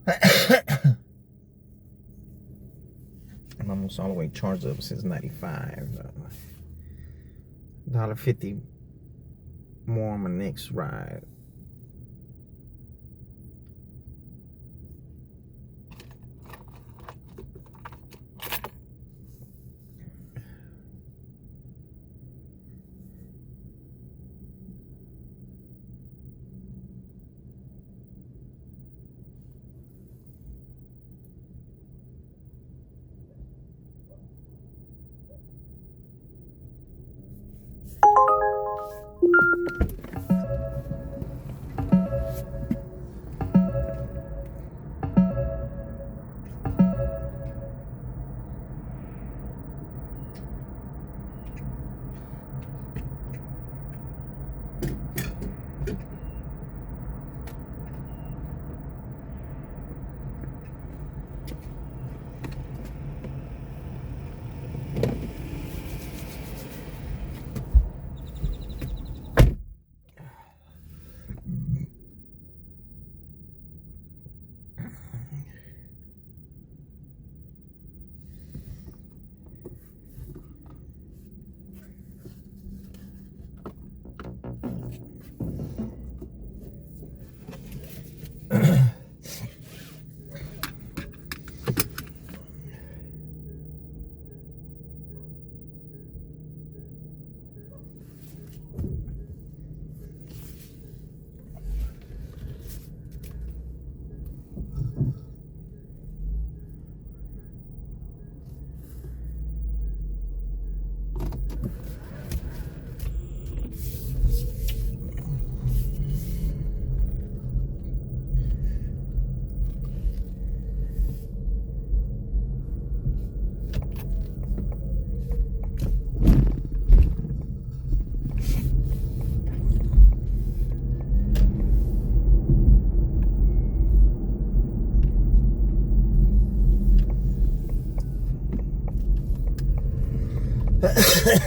I'm almost all the way charged up since 95. $1.50 more on my next ride.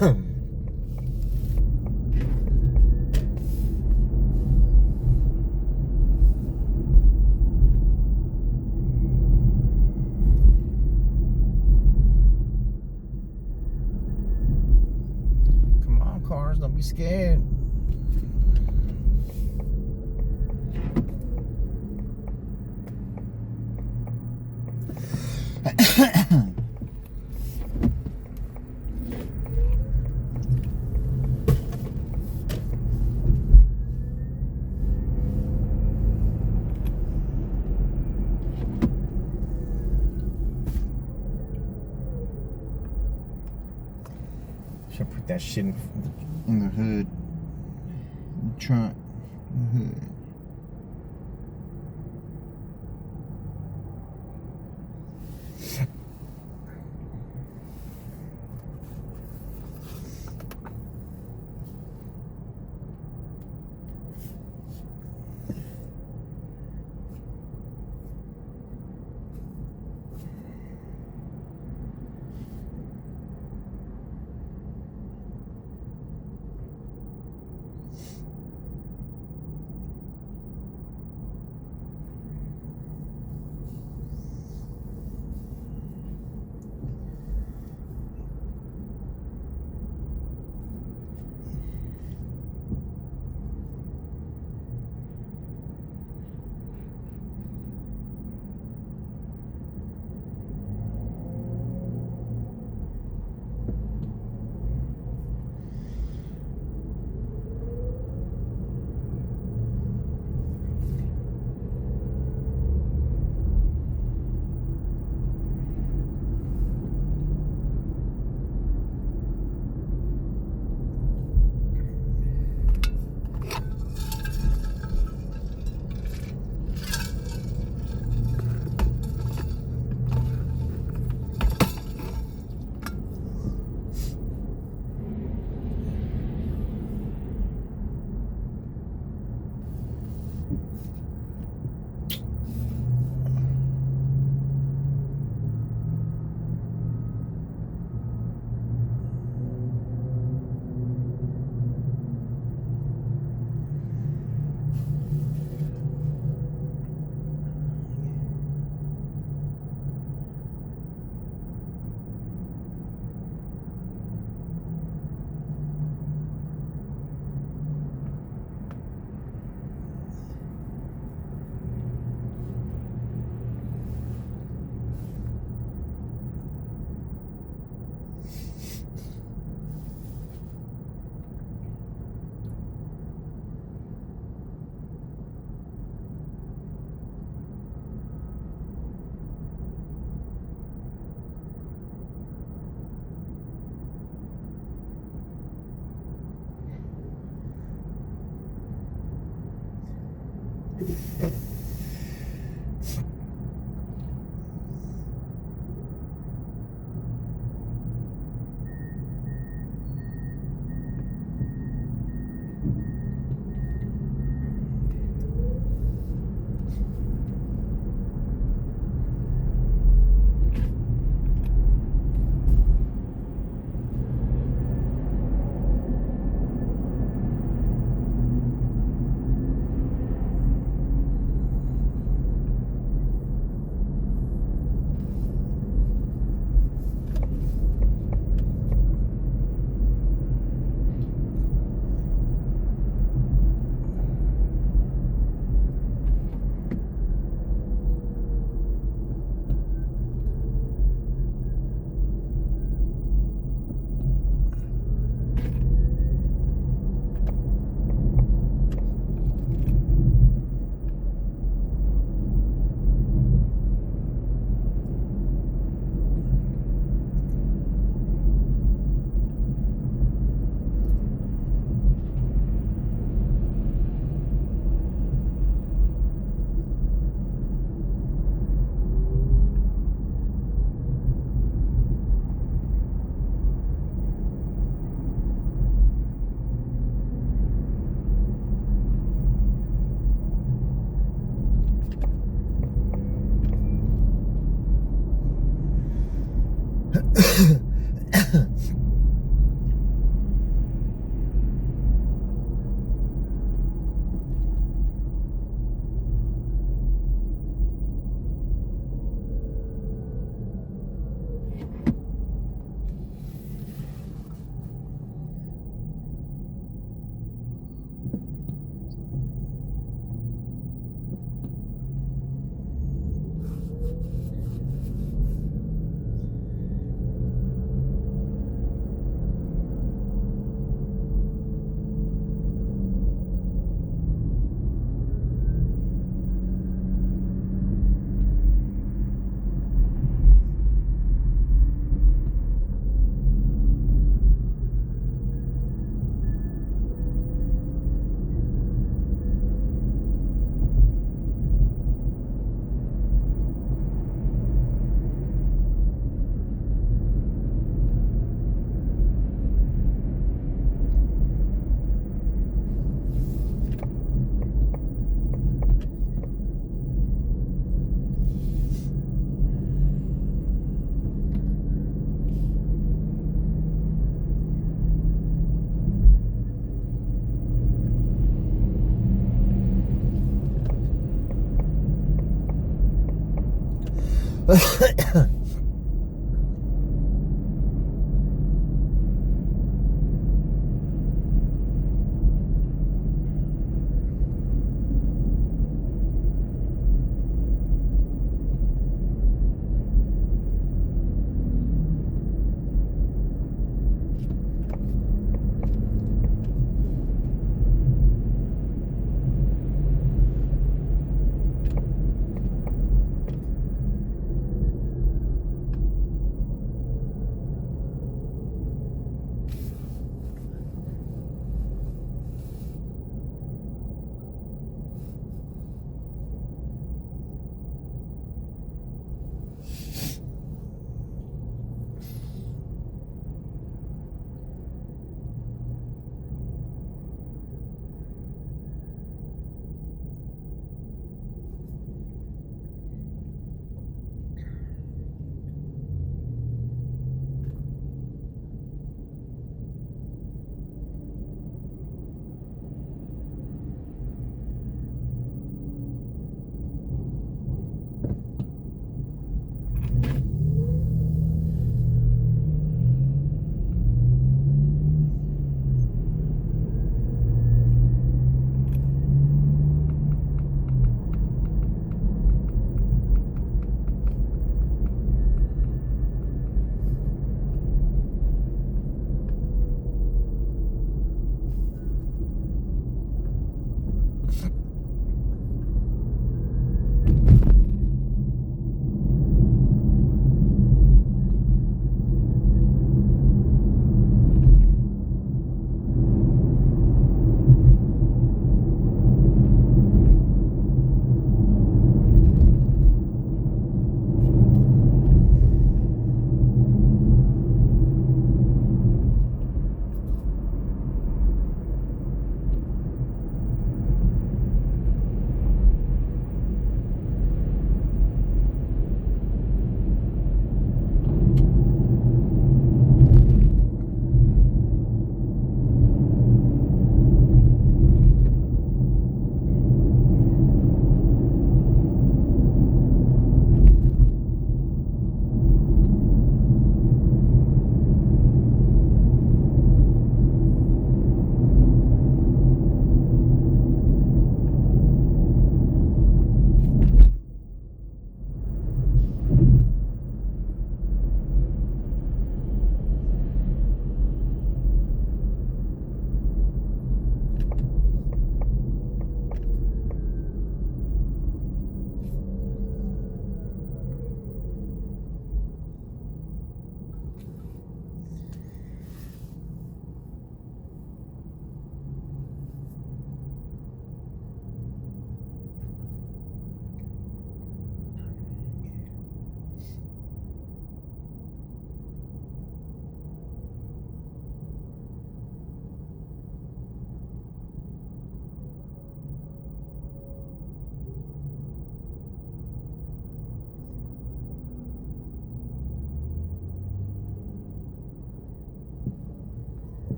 Come on, cars, don't be scared. Should put that shit in the hood, in the trunk, in the hood.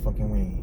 fucking way.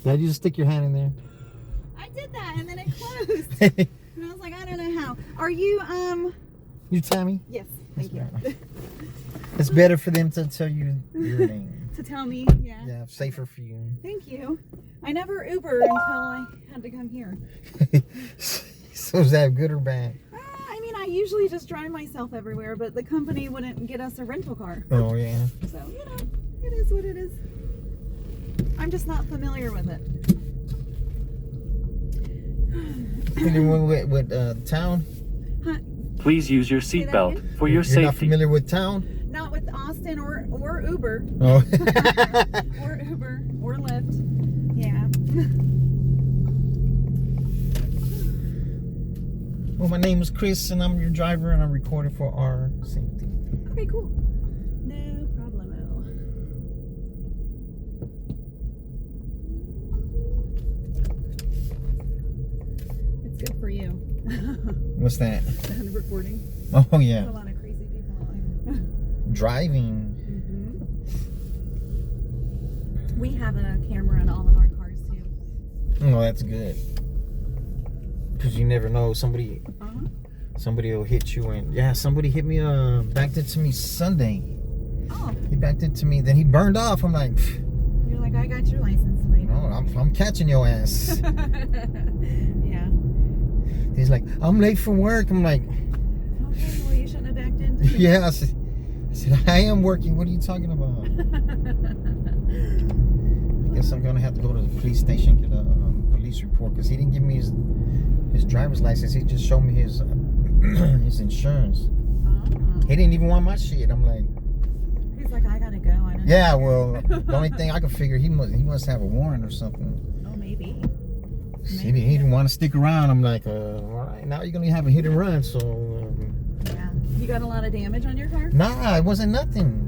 Did you just stick your hand in there? I did that and then it closed. And I was like, I don't know how. Are you, You Tammy? Yes, thank you. It's better for them to tell you your name. To tell me, yeah. Yeah, safer for you. Thank you. I never Uber until I had to come here. So is that good or bad? I mean, I usually just drive myself everywhere, but the company wouldn't get us a rental car. Oh, yeah. So, you know, it is what it is. I'm just not familiar with it. Familiar with town? Please use your Say that seatbelt again? for your You're not safety. familiar with town? Not with Austin or Uber Oh. or Uber or Lyft. Yeah. Well, my name is Chris, and I'm your driver, and I'm recording for our safety. Okay, cool. No problemo. It's good for you. What's that? The recording. Oh, There's yeah. a lot of crazy people out here. Driving. We have a camera in all of our cars too. Oh, that's good. Because you never know. Somebody will hit you. And yeah, somebody hit me, backed into me Sunday. Oh, He backed into me. Then he burned off. I'm like, you're like, I got your license plate. no, I'm catching your ass. Yeah. He's like, I'm late for work. I'm like, Okay, well, you shouldn't have backed into me. yeah. I said, I am working. What are you talking about? I guess I'm going to have to go to the police station, get a police report, because he didn't give me his driver's license. He just showed me his his insurance. He didn't even want my shit. I'm like, He's like, I gotta go. I don't yeah, well, the only thing I could figure, he must have a warrant or something. Oh, maybe. He didn't want to stick around. I'm like, all right, now you're going to have a hit and run, so... Yeah. You got a lot of damage on your car? Nah, it wasn't nothing.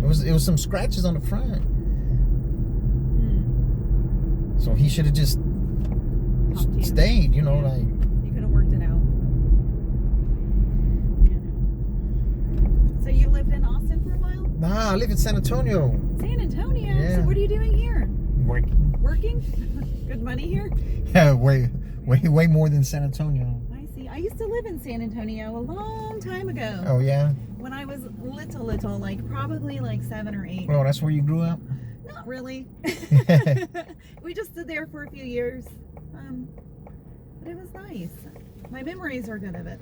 It was some scratches on the front. So he should have just Talked to you. stayed, you know, Yeah. like... You could have worked it out. So you lived in Austin for a while? Nah, I live in San Antonio. San Antonio? Yeah. So what are you doing here? Working. Working? Good money here? Yeah, way more than San Antonio. I see. I used to live in San Antonio a long time ago. Oh, yeah? When I was little, like probably like 7 or 8. Well, that's where you grew up? Not really. We just stood there for a few years. But it was nice. My memories are good of it.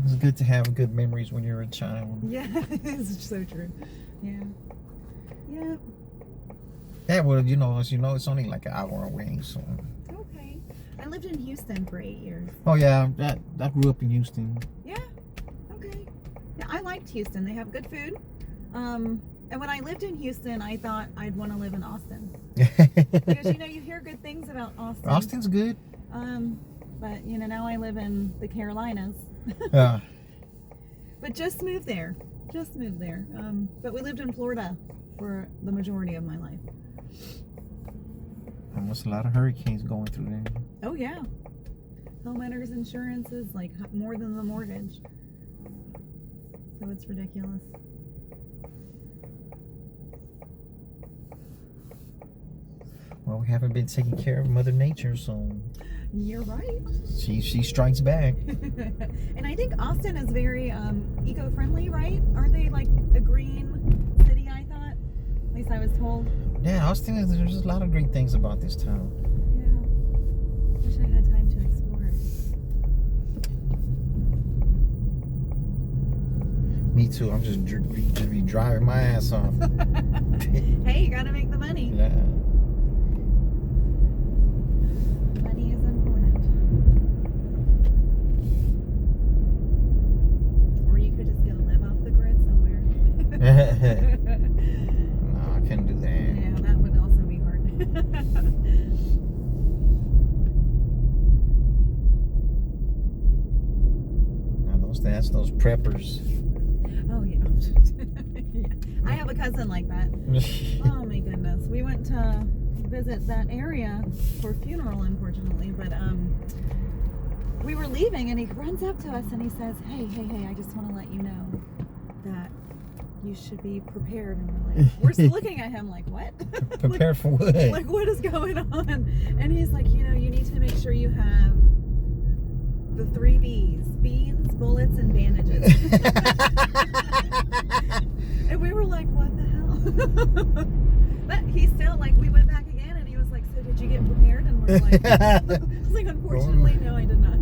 It's good to have good memories when you're a child. Yeah, it's so true. Yeah. Yeah. Yeah, well, you know, as you know, it's only like an hour away, so... Okay. I lived in Houston for 8 years. Oh, yeah, I grew up in Houston. Yeah. Okay. Yeah, I liked Houston. They have good food. And when I lived in Houston, I thought I'd want to live in Austin. Because, you know, you hear good things about Austin. Austin's good. But, you know, now I live in the Carolinas. Yeah. But just moved there. Just moved there. But we lived in Florida for the majority of my life. Almost a lot of hurricanes going through there. Oh, yeah. Homeowners insurance is like more than the mortgage. So it's ridiculous. Well, we haven't been taking care of Mother Nature, so You're right. she strikes back. And I think Austin is very eco-friendly, right? Aren't they like a green city, I thought? At least I was told. Yeah, Austin is, there's a lot of great things about this town. Yeah. Wish I had time to explore it. Me too. I'm just be driving my ass off. Hey, you gotta make the money. Yeah. Money is important. Or you could just go live off the grid somewhere. No, I couldn't do that. Yeah, that would also be hard. Now that's those preppers. Oh, yeah. Yeah. I have a cousin like that. Oh my goodness. We went to visit that area for a funeral, unfortunately, but we were leaving and he runs up to us and he says, hey, I just want to let you know that you should be prepared. And we're still looking at him like, what? Prepare for what? Like, what is going on? And he's like, you know, you need to make sure you have the 3 B's: beans, bullets, and bandages. And we were like, what the hell? But he still, like, we went back again and he was like, so did you get prepared? And we're like, I was like, unfortunately, no, I did not.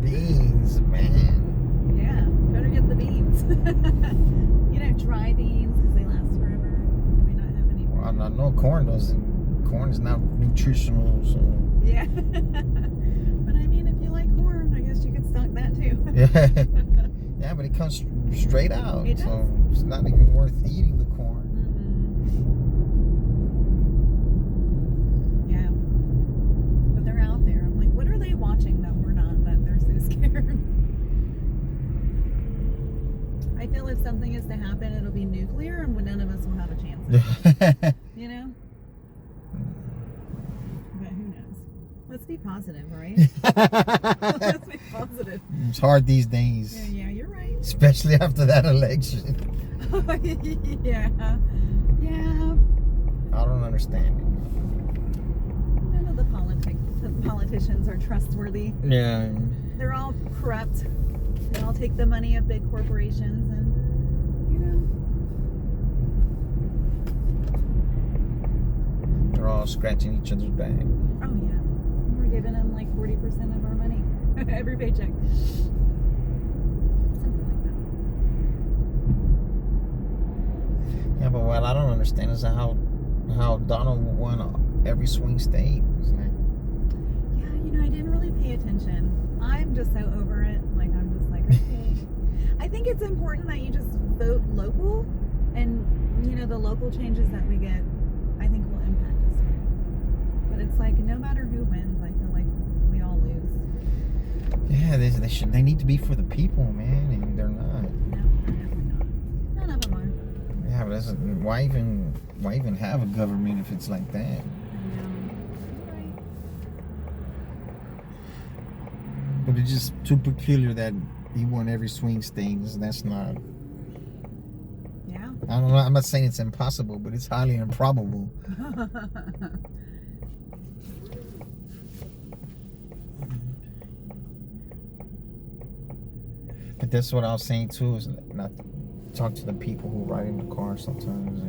Beans, man. Yeah, better get the beans. You know, dry beans because they last forever. We not have any. Well, I know corn corn is not nutritional. So Yeah. But I mean, if you like corn, I guess you could stock that too. yeah, yeah, but it comes straight out. It does. So it's not even worth eating the corn. Yeah. But they're out there. I'm like, what are they watching that we're not, that they're so scared? I feel if something is to happen, it'll be nuclear and none of us will have a chance. You know? But who knows? Let's be positive, right? Let's be positive. It's hard these days. Yeah, you're right. Especially after that election. Yeah. Yeah. I don't understand it. None of the politicians are trustworthy. Yeah. They're all corrupt. They all take the money of big corporations and, you know. They're all scratching each other's back. Oh, yeah. We're giving them like 40% of our money. Every paycheck. Something like that. Yeah, but what I don't understand is how Donald won every swing state. It's like, Yeah, you know, I didn't really pay attention. I'm just so over it. Like, I'm just like, okay. I think it's important that you just vote local, and, you know, the local changes that we get, I think will impact us. But it's like, no matter who wins, I feel like we all lose. yeah, they need to be for the people, man, and they're not. No, they're definitely not. None of them are. Yeah, but why even have a government if it's like that? I know. Right. But it's just too peculiar that he won every swing state. That's not. Yeah. I don't know. I'm not saying it's impossible, but it's highly improbable. But that's what I was saying too. Is not talk to the people who ride in the car sometimes,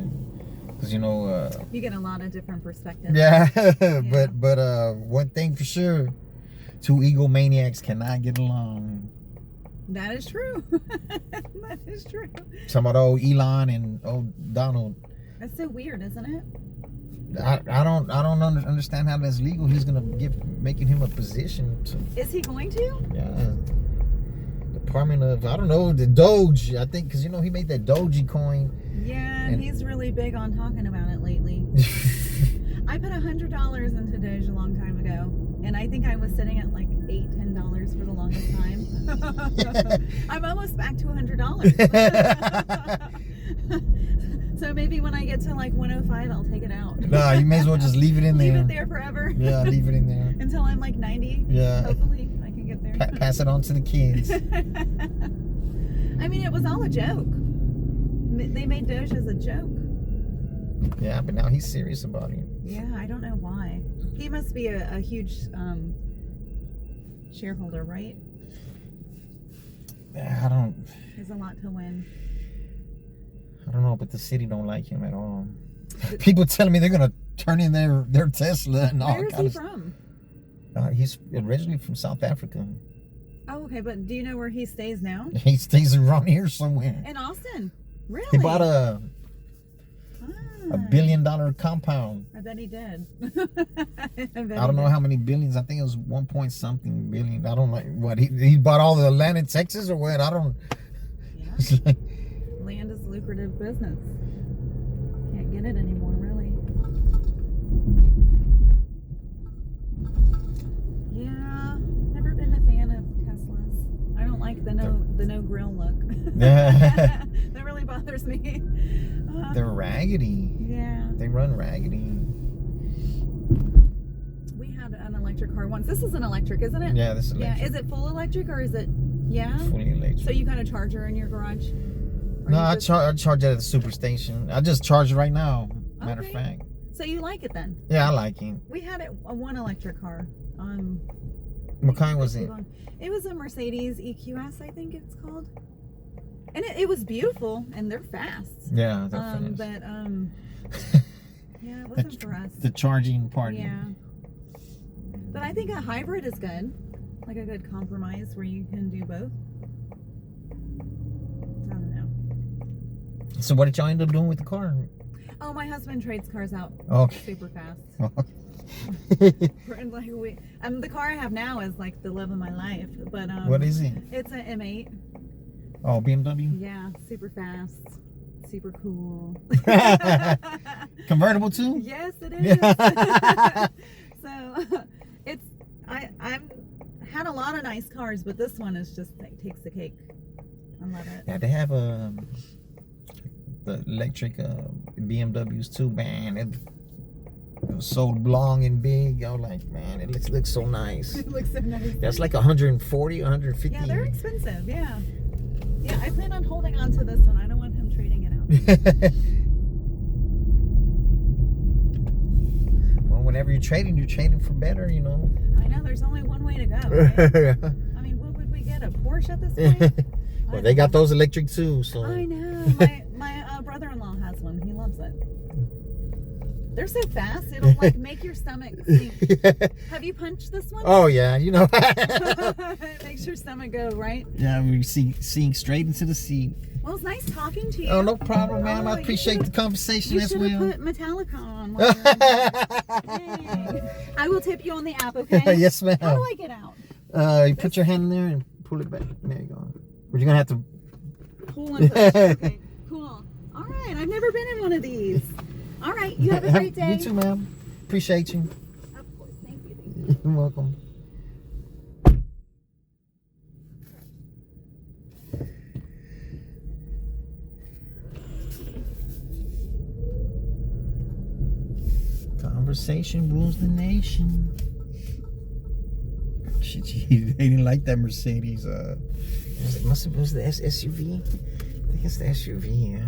because you know. You get a lot of different perspectives. Yeah, but one thing for sure, two egomaniacs cannot get along. That is true. That is true. Talking about old Elon and old Donald. That's so weird, isn't it? I don't understand how that's legal. He's gonna making him a position to. Is he going to? Yeah. Department of, I don't know, the Doge, I think, because you know he made that Doge coin. Yeah, and he's really big on talking about it lately. I put $100 into Doge a long time ago, and I think I was sitting at like $8-10 for the longest time. I'm almost back to $100. So maybe when I get to like 105, I'll take it out. Nah, you may as well just leave it in there. Leave it there forever. Yeah, leave it in there. Until I'm like 90. Yeah. Hopefully I can get there. Pass it on to the kids. I mean, it was all a joke. They made Doge as a joke. Yeah, but now he's serious about it. Yeah, I don't know why. He must be a huge shareholder, right? I don't There's a lot to win. know, but the city don't like him at all. People telling me they're gonna turn in their Tesla and all Where is kind he of. from? He's originally from South Africa. Oh, okay, but do you know where he stays now? He stays around here somewhere. In Austin. Really? He bought a Ah, $1 billion compound. I bet he did. I don't know how many billions. I think it was 1 point something billion. I don't know what he bought all the land in Texas or what. I don't. Yeah. It's like, Land is lucrative business. Can't get it anymore, really. Yeah, never been a fan of Teslas. I don't like the no grill look. Yeah. That really bothers me. They're raggedy. Yeah. They run raggedy. We had an electric car once. This is an electric, isn't it? Yeah, this is electric. Yeah. Is it full electric or is it? Yeah. Fully electric. So you got a charger in your garage? Or No, you I just- charge it at the super station. I just charge it right now. Matter of Okay. fact. So you like it then? Yeah, I like it. We had one electric car. What kind was it? It was a Mercedes EQS, I think it's called. And it was beautiful, and they're fast. Yeah, they're fast. But yeah, it wasn't for us. The charging part. Yeah. But I think a hybrid is good, like a good compromise where you can do both. I don't know. So what did y'all end up doing with the car? Oh, my husband trades cars out Okay. super fast. Like the car I have now is like the love of my life. But What is it? It's an M8. Oh, BMW? Yeah, super fast, super cool. Convertible too? Yes, it is. So I've had a lot of nice cars, but this one is just takes the cake. I love it. Yeah, they have the electric BMWs too, man. It was so long and big. I was like, man, it looks so nice. It looks so nice. That's like 140, 150. Yeah, they're expensive. Yeah. Yeah, I plan on holding on to this one. I don't want him trading it out. Well, whenever you're trading for better, you know. I know there's only one way to go. Right? I mean, what would we get? A Porsche at this point? Well, they got those electric too, so. I know. My brother-in-law has one. He loves it. They're so fast, it'll like make your stomach sink. Have you punched this one? Oh yeah, you know. It makes your stomach go, right? Yeah, we're seeing straight into the seat. Well, it's nice talking to you. Oh, no problem, ma'am. Oh, I appreciate the conversation You as should well. have put Metallica on. While you're I will tip you on the app, okay? Yes, ma'am. How do I get out? You put your hand in there and pull it back. There you go. But you're gonna have to. Pull and push. Okay, cool. All right, I've never been in one of these. All right, you have a great day. You too, ma'am. Appreciate you. Of course, thank you. You're welcome. Conversation rules the nation. Shit, they didn't like that Mercedes. It was the SUV. I think it's the SUV, yeah.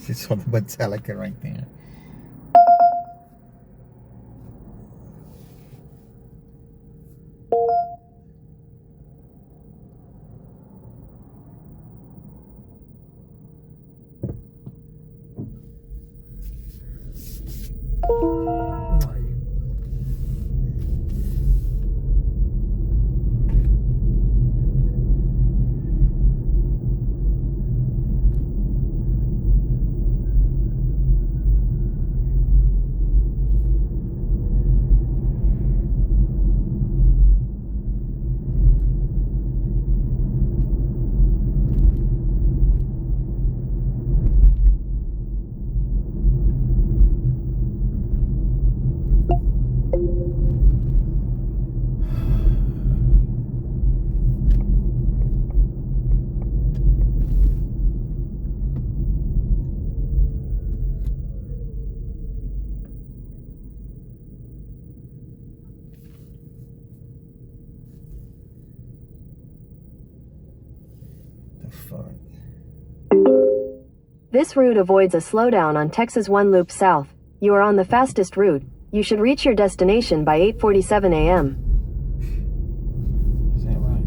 It's on the Metallica right there. Fuck. This route avoids a slowdown on Texas 1 Loop South. You are on the fastest route. You should reach your destination by 8:47 a.m. Is that right?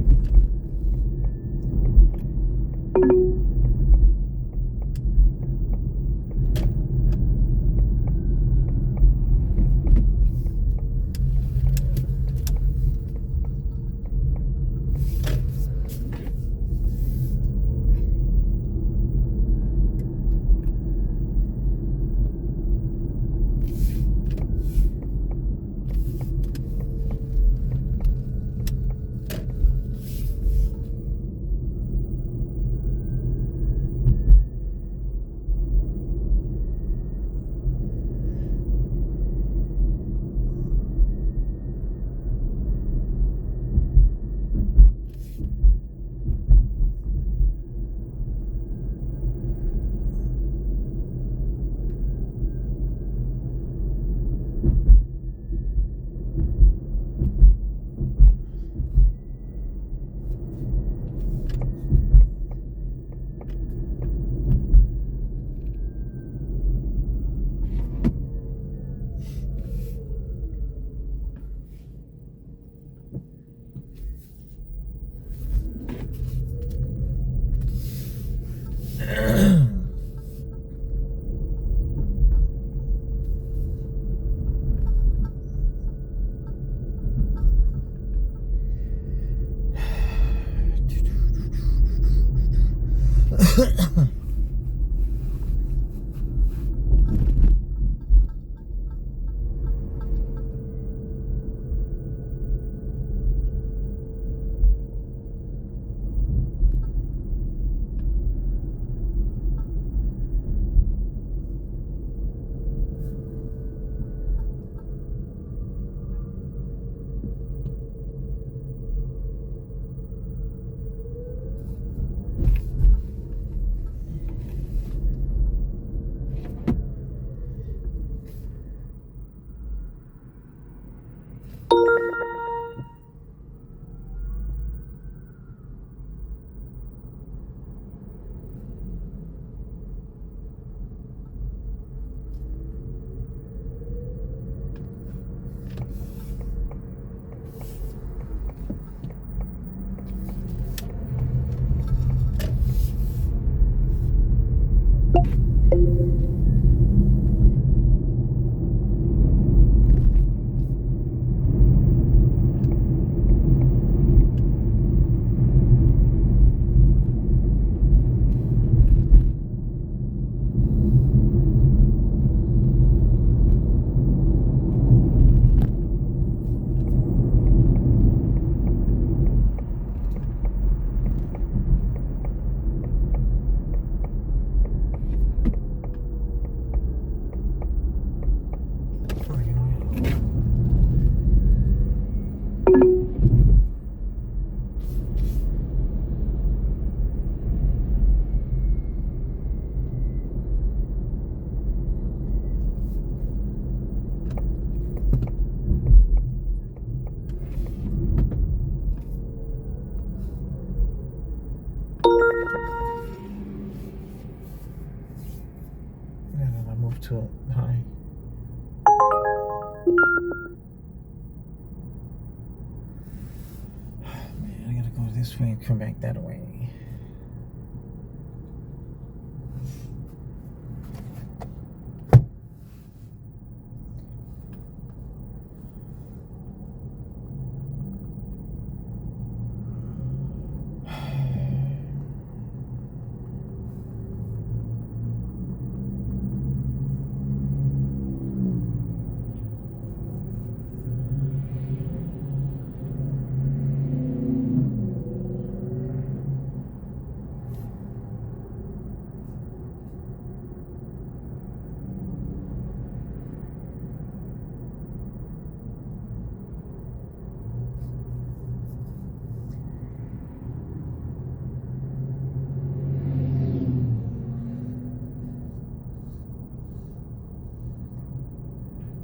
this way and come back that way.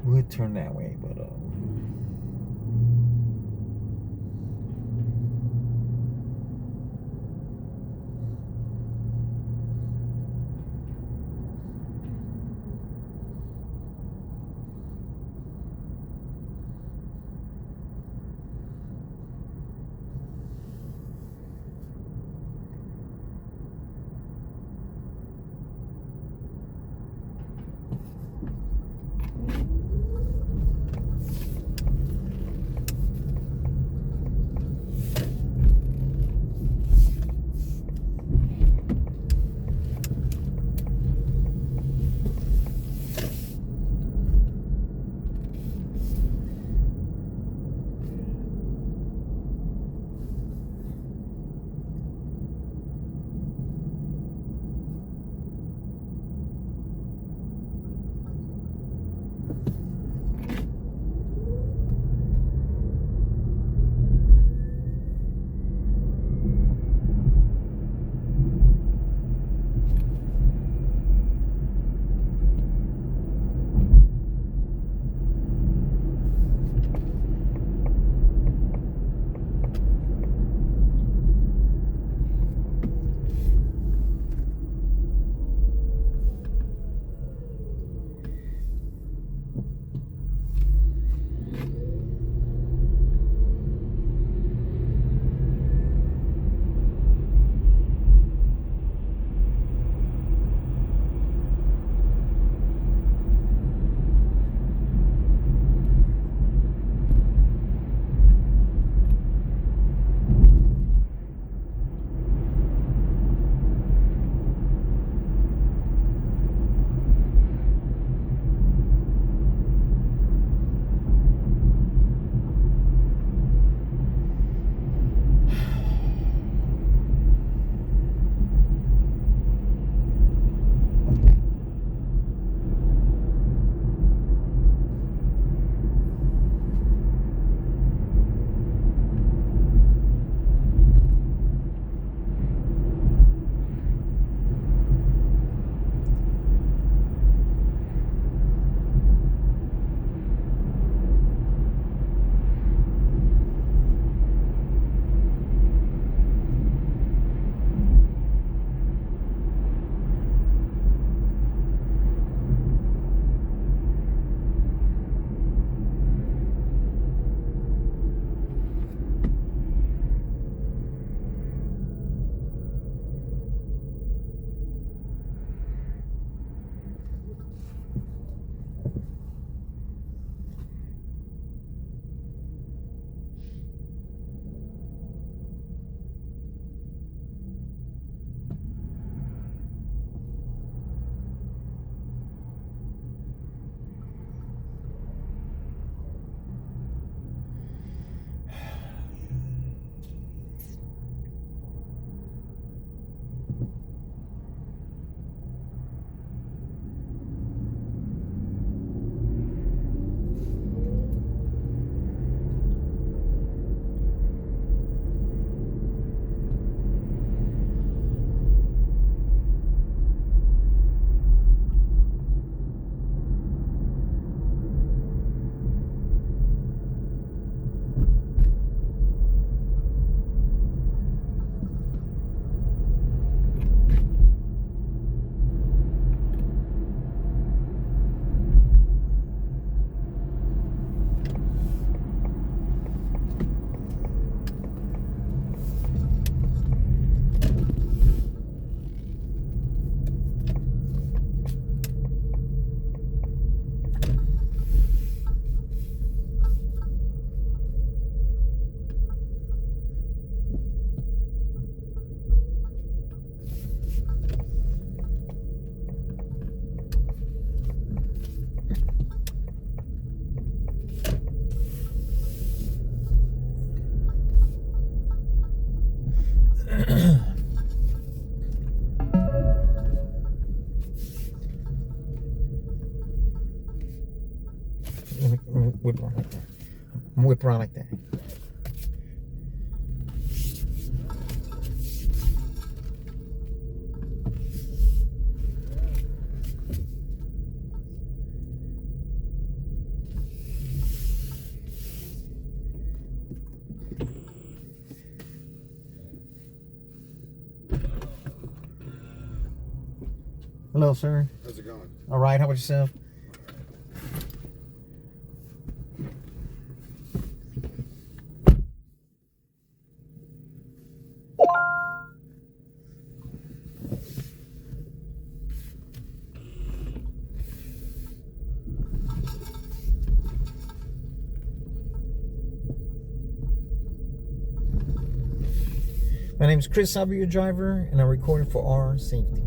Would turn that way, but whip around like that. I'm gonna whip around like that. Hello, sir. How's it going? All right, how about yourself? My name is Chris. I'll be your driver, and I'm recording for our safety.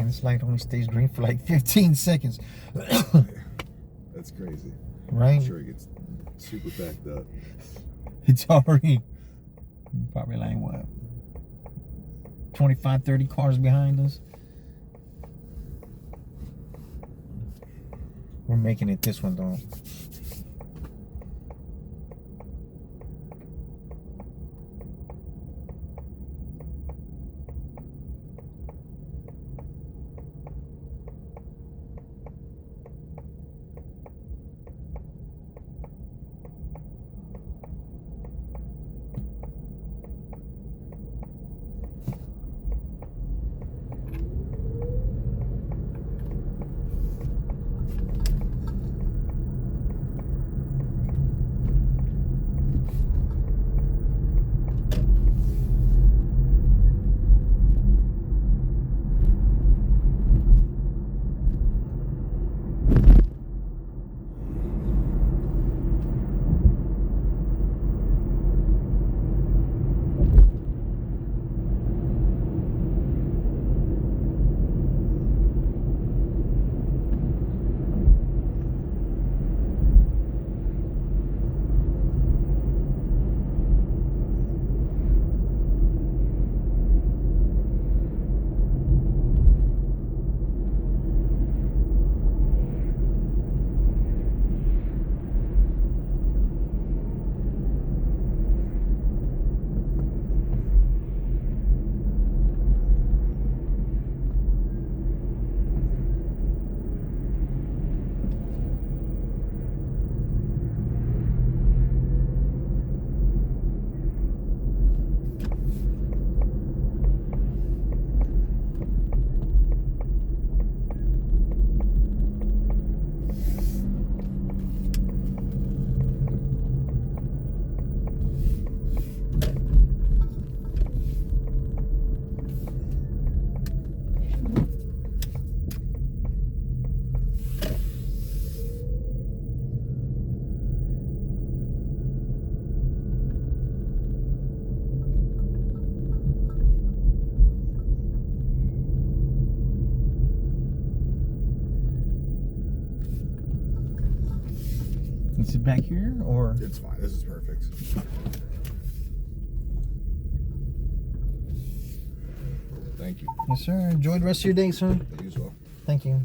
And this light only stays green for like 15 seconds. That's crazy. Right? I'm sure it gets super backed up. It's already probably like what? 25, 30 cars behind us. We're making it this one though. Is it back here or? It's fine. This is perfect. Thank you. Yes, sir. Enjoy the rest of your day, sir. You as well. Thank you.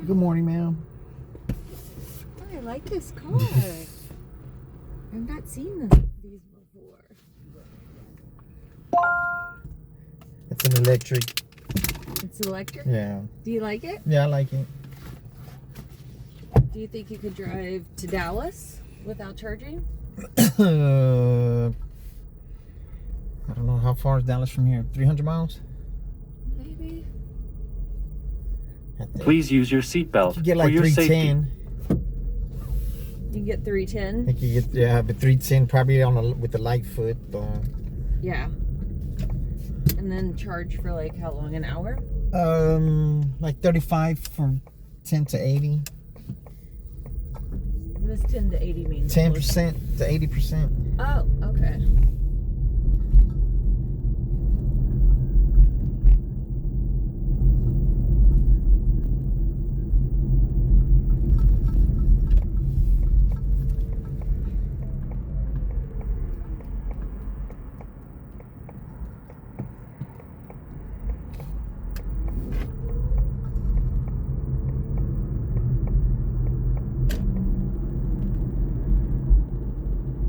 Good morning, ma'am. I like this car. I've not seen these before. It's an electric. It's electric? Yeah. Do you like it? Yeah, I like it. Do you think you could drive to Dallas without charging? I don't know. How far is Dallas from here? 300 miles? Maybe. Please use your seatbelt You get for like your safety. 310. You can get I 310? think you get, yeah, but 310 probably with the light foot. Yeah. And then charge for like how long? An hour? Like 35 from 10 to 80. What does 10 to 80 mean? 10% to 80%. Oh, okay.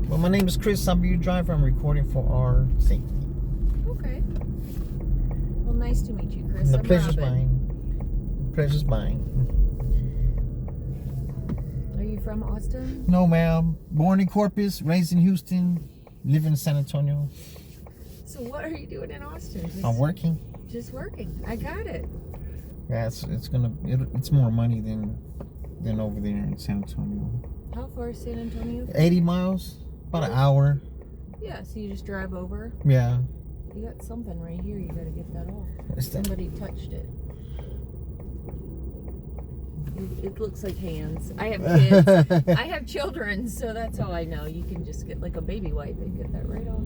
Well, my name is Chris. I'm your driver. I'm recording for our safety. Okay. Well, nice to meet you, Chris. And the I'm pleasure's Robin. mine. The pleasure's mine. Are you from Austin? No, ma'am. Born in Corpus, raised in Houston, live in San Antonio. So what are you doing in Austin? I'm working. Just working. I got it. Yeah, it's more money than over there in San Antonio. How far is San Antonio? 80 miles, about an hour. Yeah, so you just drive over. Yeah. You got something right here. You got to get that off. It's that- Somebody touched it. It looks like hands. I have kids. I have children, so that's how I know. You can just get like a baby wipe and get that right off.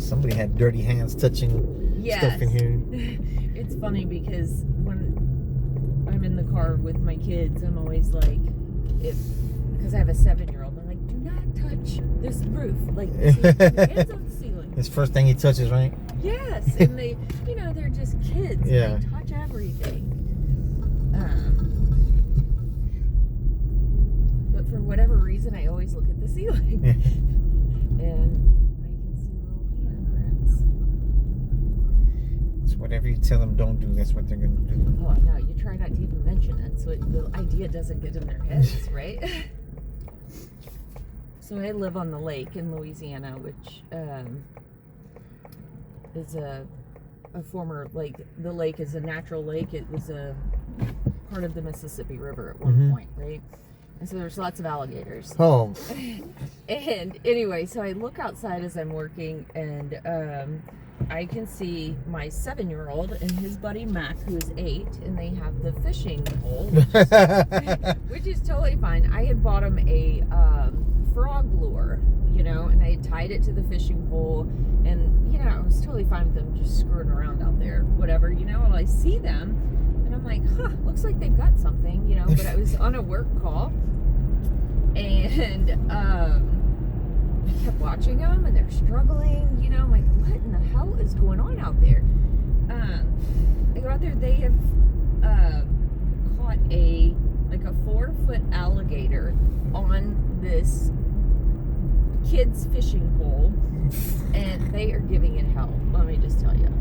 Somebody had dirty hands touching stuff in here. It's funny because when I'm in the car with my kids, I'm always like, because I have a 7-year-old, I'm like, do not touch this roof. Like, your hands on the ceiling. It's the first thing he touches, right? Yes, and they, they're just kids. Yeah. They touch everything. But for whatever reason, I always look at the ceiling. And I can see little handprints. So whatever you tell them don't do, that's what they're going to do. Oh, no, you try not to even mention it so the idea doesn't get in their heads, right? So I live on the lake in Louisiana, which is a former lake. The lake is a natural lake. It was a part of the Mississippi River at one point, right? And so there's lots of alligators. Oh. And anyway, so I look outside as I'm working, and I can see my 7-year-old and his buddy Mac, who's 8, and they have the fishing pole, which is totally fine. I had bought him a frog lure, and I had tied it to the fishing pole, and I was totally fine with them just screwing around out there, whatever, and I see them, and I'm like, looks like they've got something, but I was on a work call, and I kept watching them, and they're struggling, I'm like, what in the hell is going on out there? I go out there, they have caught a 4-foot alligator on this kid's fishing pole, and they are giving it hell, let me just tell you.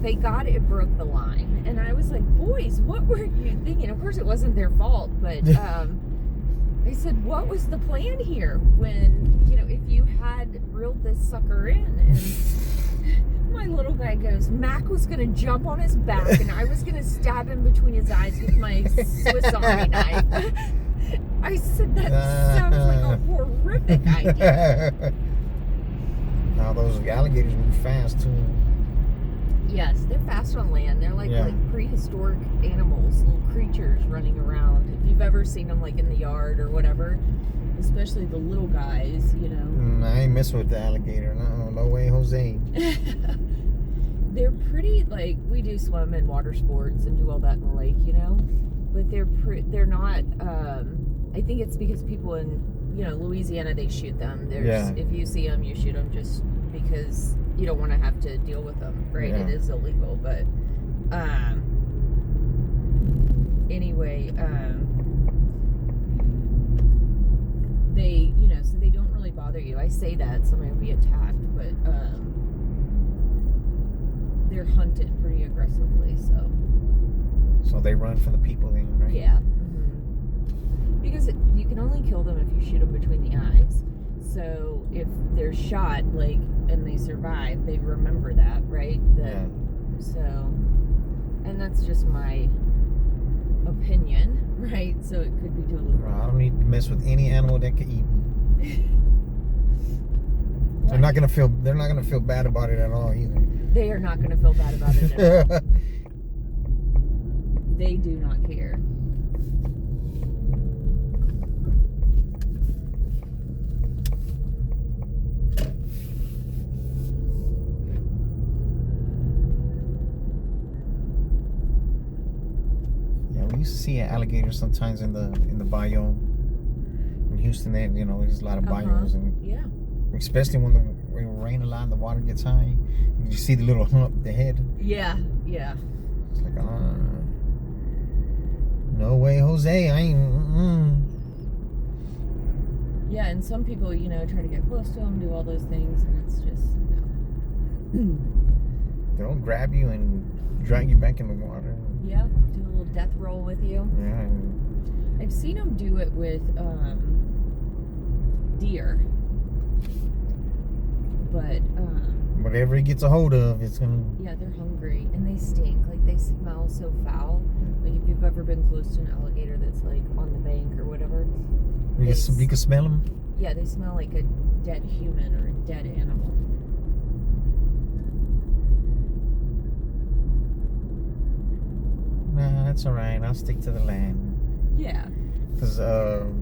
They got it, broke the line, and I was like, boys, what were you thinking? Of course it wasn't their fault, but I said, what was the plan here when, if you had reeled this sucker in? And my little guy goes, Mac was going to jump on his back, and I was going to stab him between his eyes with my Swiss Army knife. I said, that sounds like a horrific idea. Now those alligators move fast too. Yes, they're fast on land. They're like prehistoric animals, little creatures running around. If you've ever seen them in the yard or whatever, especially the little guys, I ain't messing with the alligator. No way, Jose. They're pretty, we do swim and water sports and do all that in the lake, but they're not, I think it's because people in, Louisiana, they shoot them. If you see them, you shoot them just because, you don't want to have to deal with them, right? Yeah. It is illegal, but anyway, they, you know, so they don't really bother you. I say that somebody will be attacked, but they're hunted pretty aggressively, So they run from the people then, right? yeah. Because you can only kill them if you shoot them between the eyes. So if they're shot, like, and they survive, they remember that, right? Yeah. So, and that's just my opinion, right? So it could be totally I don't need to mess with any animal that could eat me. They're not gonna feel bad about it at all either. They are not going to feel bad about it at all. They do not care. Yeah, we used to see alligators sometimes in the biome in Houston. There, you know, there's a lot of biomes, and Yeah. especially when it rain a lot and the water gets high, you see the little hump, the head. Yeah. Yeah. It's like, no way, Jose, I ain't. Yeah, and some people, you know, try to get close to them, do all those things, and it's just, no. They'll grab you and drag you back in the water. Yeah, do a little death roll with you. Yeah. And I've seen them do it with deer. But, whatever he gets a hold of, it's gonna. yeah, they're hungry, and they stink. Like, they smell so foul. Like, if you've ever been close to an alligator that's, like, on the bank or whatever. You can smell them. Yeah, they smell like a dead human or a dead animal. Nah, that's all right. I'll stick to the land. Yeah. Cause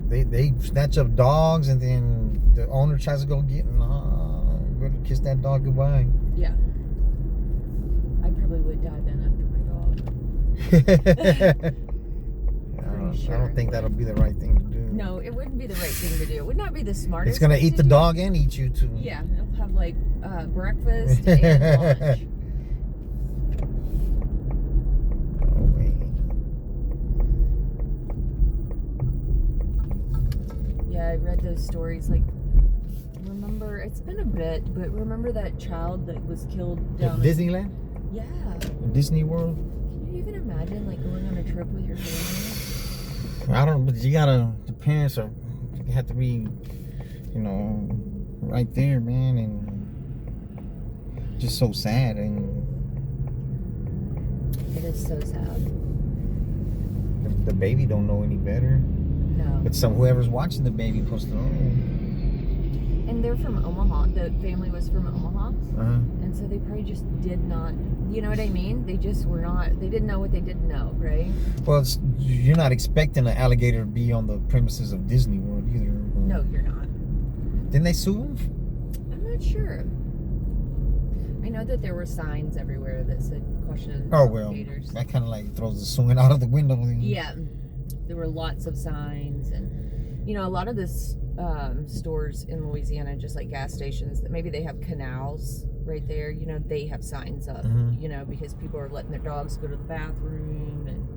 they snatch up dogs, and then the owner tries to go get them. Go to kiss that dog goodbye. Yeah. I probably would die then after my dog. I don't think that'll be the right thing to do. No, it wouldn't be the right thing to do. It would not be the smartest. It's gonna thing eat to the do. dog and eat you too. Yeah, it'll have like breakfast and lunch. Oh, wait. Yeah, I read those stories. Like, remember, it's been a bit, but remember that child that was killed down Disneyland? Yeah. Disney World? Can you even imagine like going on a trip with your family? I don't. But you gotta. The parents have to be, you know, right there, man, and just so sad. And It is so sad. the baby don't know any better. No. But whoever's watching the baby posted, And they're from Omaha. The family was from Omaha. uh-huh. And so they probably just did not, you know what I mean? They just were not, they didn't know what they didn't know, right? Well, you're not expecting an alligator to be on the premises of Disney World either. No, you're not. Didn't they sue him? I'm not sure. I know that there were signs everywhere that said caution Oh, well, alligators. that kind of like throws the suing out of the window. Yeah. There were lots of signs, and, you know, a lot of this stores in Louisiana, just like gas stations, that maybe they have canals right there, you know, they have signs up, Mhm. you know, because people are letting their dogs go to the bathroom, and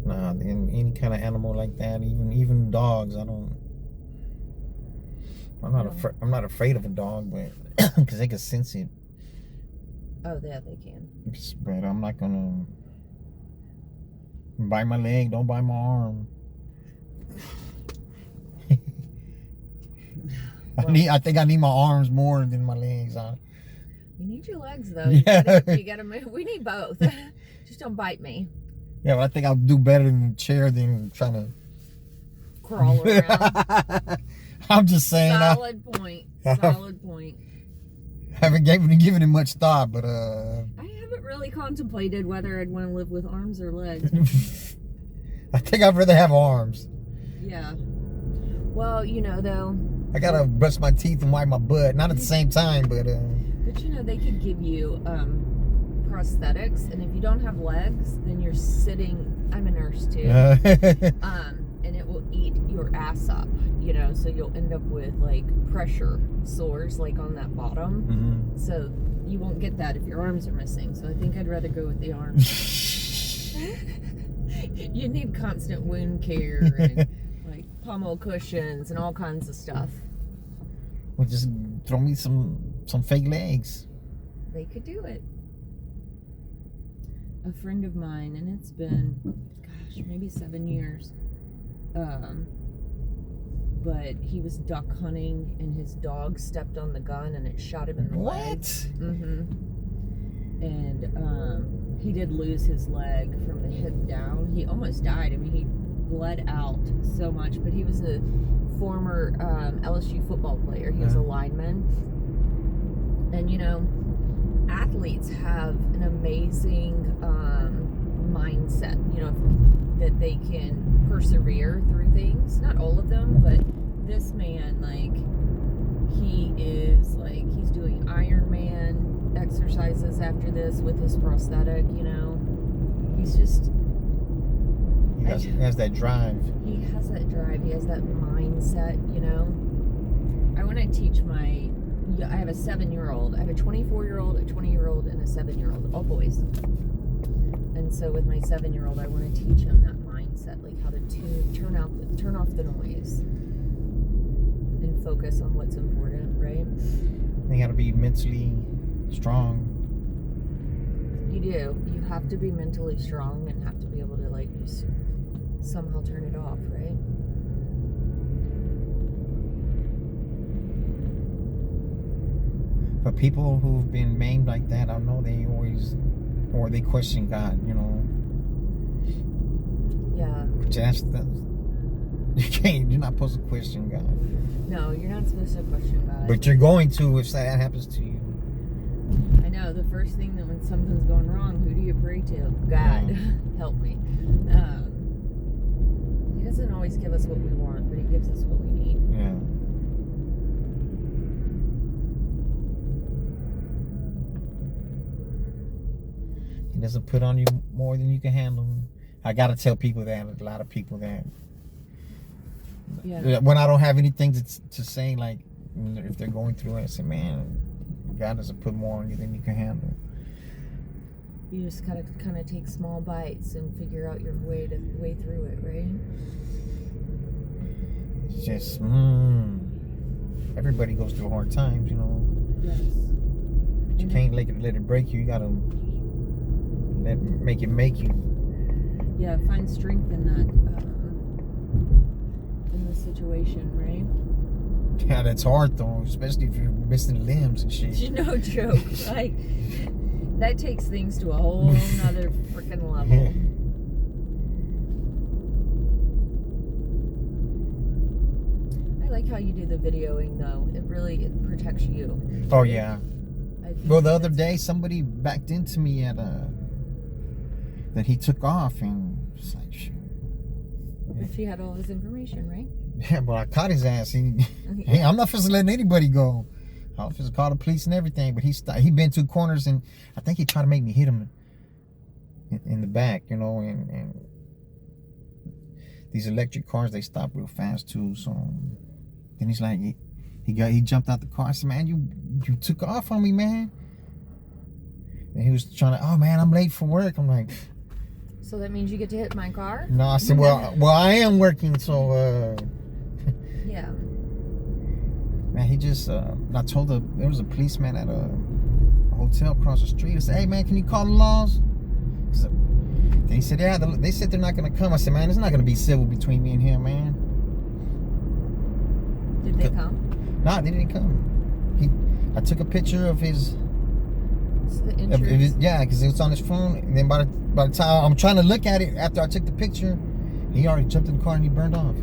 Nah, any kind of animal like that, even dogs, I'm not afraid of a dog, but because they can sense it. oh yeah, they can. But I'm not gonna bite my leg. Don't bite my arm. I think I need my arms more than my legs. You need your legs though. Yeah. You gotta move. We need both. Just don't bite me. Yeah, but I think I'll do better in the chair than trying to Crawl around. I'm just saying. Solid point. Solid point. I haven't given it much thought, but I haven't really contemplated whether I'd want to live with arms or legs. I think I'd rather have arms. Yeah. Well, you know though. I gotta brush my teeth and wipe my butt, not at the same time, but But you know, they could give you prosthetics, and if you don't have legs, then you're sitting I'm a nurse too. And it will eat your ass up, you know, so you'll end up with like pressure sores like on that bottom. Mm-hmm. So you won't get that if your arms are missing. So I think I'd rather go with the arms. You need constant wound care and like pommel cushions and all kinds of stuff. Well, just throw me some fake legs. They could do it. A friend of mine, and it's been, gosh, maybe 7 years. But he was duck hunting, and his dog stepped on the gun, and it shot him in the leg. Mm-hmm. And he did lose his leg from the hip down. He almost died. I mean, he bled out so much. But he was a former LSU football player. He was a lineman. And, you know, athletes have an amazing mindset, you know, that they can persevere through things. Not all of them, but this man, like, he is, like, he's doing Ironman exercises after this with his prosthetic, you know. He's just... He has that drive. He has that drive. He has that mindset, you know. I want to teach I have a 7-year-old. I have a 24-year-old, a 20-year-old, and a 7-year-old, all boys. And so with my 7-year-old, I want to teach him that mindset, like how to turn off the noise and focus on what's important, right? They got to be mentally strong. You do. You have to be mentally strong and have to be able to like just somehow turn it off, right? But people who've been maimed like that, I know they question God, you know. Yeah. You're not supposed to question God. No, you're not supposed to question God. But you're going to if that happens to you. I know. The first thing that when something's going wrong, who do you pray to? God, help me. He doesn't always give us what we want, but he gives us what we need. Yeah. He doesn't put on you more than you can handle. I gotta tell people that, a lot of people that. Yeah. When I don't have anything to say, like if they're going through it, I say, man, God doesn't put more on you than you can handle. You just gotta kind of take small bites and figure out your way through it, right? It's just, everybody goes through hard times, you know. Yes. But you can't let it break you. You gotta make you. Yeah, find strength in that, in the situation, right? Yeah, that's hard though, especially if you're missing limbs and shit. No joke. Like, that takes things to a whole nother freaking level. I like how you do the videoing though. It protects you. Oh yeah. Well, the other that's- day somebody backed into me that he took off, and it's like, shoot. If he had all his information, right? Yeah, but I caught his ass. Hey, I'm not supposed to let anybody go. I was supposed to call the police and everything, but he bent 2 corners, and I think he tried to make me hit him in the back, you know, and these electric cars, they stop real fast too. So then he's like, he jumped out the car. I said, man, you took off on me, man. And he was trying to, oh man, I'm late for work. I'm like, So that means you get to hit my car? no. I said, well, I am working, so Yeah. man, he just I told there was a policeman at a hotel across the street. I said, hey man, can you call the laws? They said, yeah, they said they're not gonna come. I said, man, it's not gonna be civil between me and him, man. Did they come? No, they didn't come. I took a picture of his. It's the Of insurance. his, yeah, because it was on his phone. And then by the time I'm trying to look at it after I took the picture, he already jumped in the car and he burned off.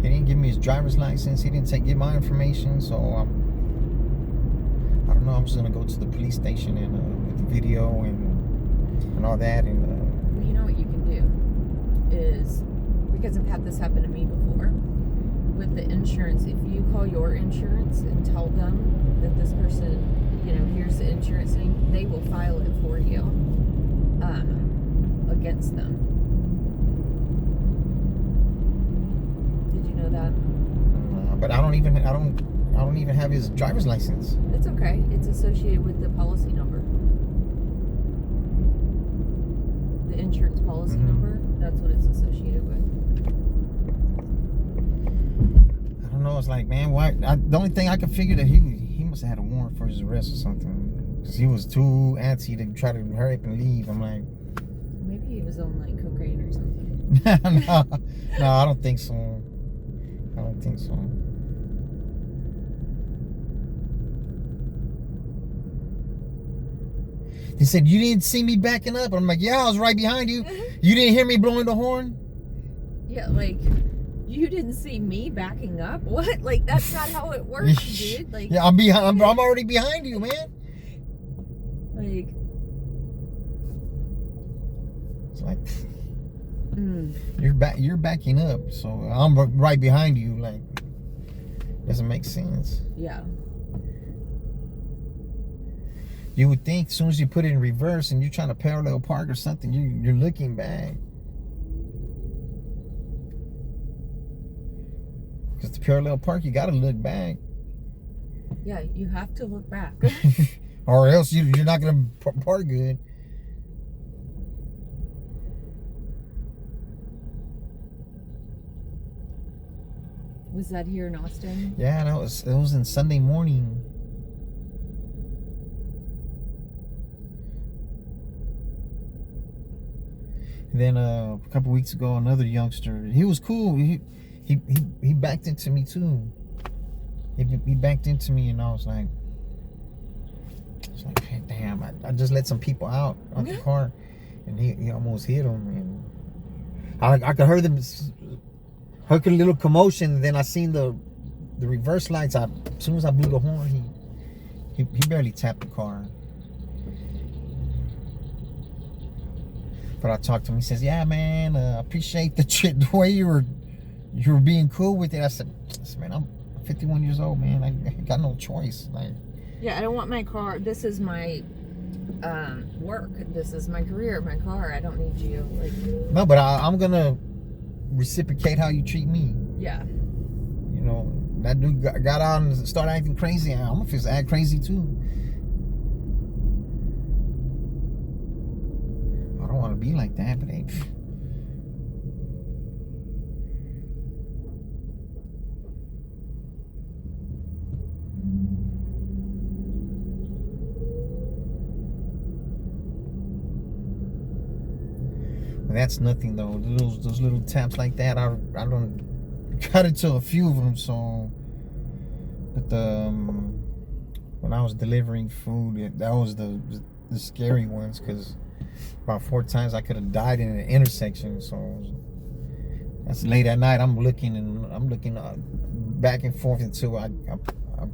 He didn't give me his driver's license. He didn't get my information. So I don't know. I'm just gonna go to the police station and with the video and all that. And Well, you know what you can do is, because I've had this happen to me before, with the insurance, if you call your insurance and tell them that this person, you know, here's the insurance thing, they will file it for you against them. But I don't even have his driver's license. It's okay. It's associated with the policy number. The insurance policy number. That's what it's associated with. I don't know. It's like, man, why? The only thing I could figure that he must have had a warrant for his arrest or something, because he was too antsy to try to hurry up and leave. I'm like, maybe he was on like cocaine or something. no, I don't think so. I don't think so. He said, you didn't see me backing up. I'm like, yeah, I was right behind you. You didn't hear me blowing the horn? Yeah, like, you didn't see me backing up? What? Like, that's not how it works, dude. Like, yeah, I'm behind. I'm already behind you, man. Like, it's like, you're backing up, so I'm right behind you. Like, doesn't make sense. yeah. You would think as soon as you put it in reverse and you're trying to parallel park or something, you're looking back. Because the parallel park, you got to look back. Yeah, you have to look back. Or else you're not going to park good. Was that here in Austin? Yeah, it was in Sunday morning. And then a couple weeks ago, another youngster. He was cool. He backed into me too. He backed into me, and I was like, hey, damn! I just let some people out the car, and he almost hit him, and I could hear them. Heard a little commotion. And then I seen the reverse lights. As soon as I blew the horn, he barely tapped the car. But I talked to him. He says, "Yeah, man, I appreciate the way you were being cool with it." I said, "Man, I'm 51 years old, man. I got no choice." Like, yeah, I don't want my car. This is my work. This is my career. My car. I don't need you. Like, no, but I'm gonna reciprocate how you treat me. Yeah. You know, that dude got out and started acting crazy. I'm gonna just act crazy too. I don't want to be like that, but hey. But that's nothing though. Those little taps like that, I don't got into a few of them. So, but when I was delivering food, that was the scary ones, because about 4 times I could have died in an intersection. So that's late at night. I'm looking back and forth until I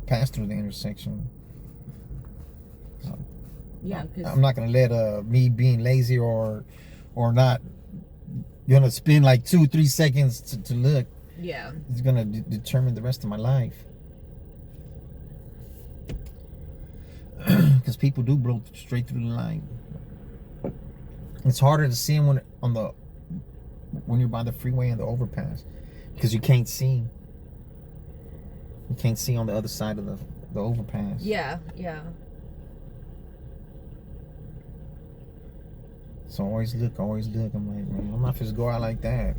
passed through the intersection. So yeah, I'm not gonna let me being lazy or not gonna spend like 2-3 seconds to look. Yeah, It's gonna determine the rest of my life. Because people do blow straight through the line. It's harder to see them when you're by the freeway and the overpass, because you can't see. You can't see on the other side of the overpass. yeah. So always look. I'm like, man, I'm not just go out like that.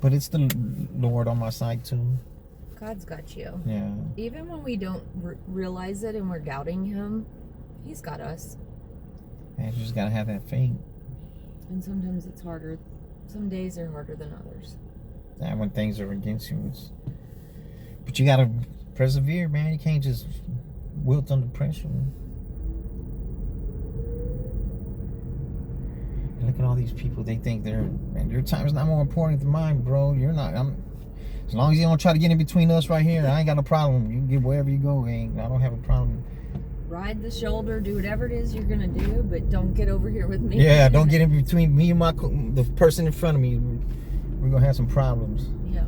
But it's the Lord on my side too. God's got you. Yeah. Even when we don't realize it and we're doubting Him, He's got us. Man, you just gotta have that faith. And sometimes it's harder. Some days are harder than others. And when things are against you, but you gotta persevere, man. You can't just wilt under pressure. And look at all these people. They think your time's not more important than mine, bro. You're not. As long as you don't try to get in between us right here, I ain't got no problem. You can get wherever you go, I don't have a problem. Ride the shoulder, do whatever it is you're gonna do, but don't get over here with me. Yeah, don't get in between me and the person in front of me. We're gonna have some problems. Yeah.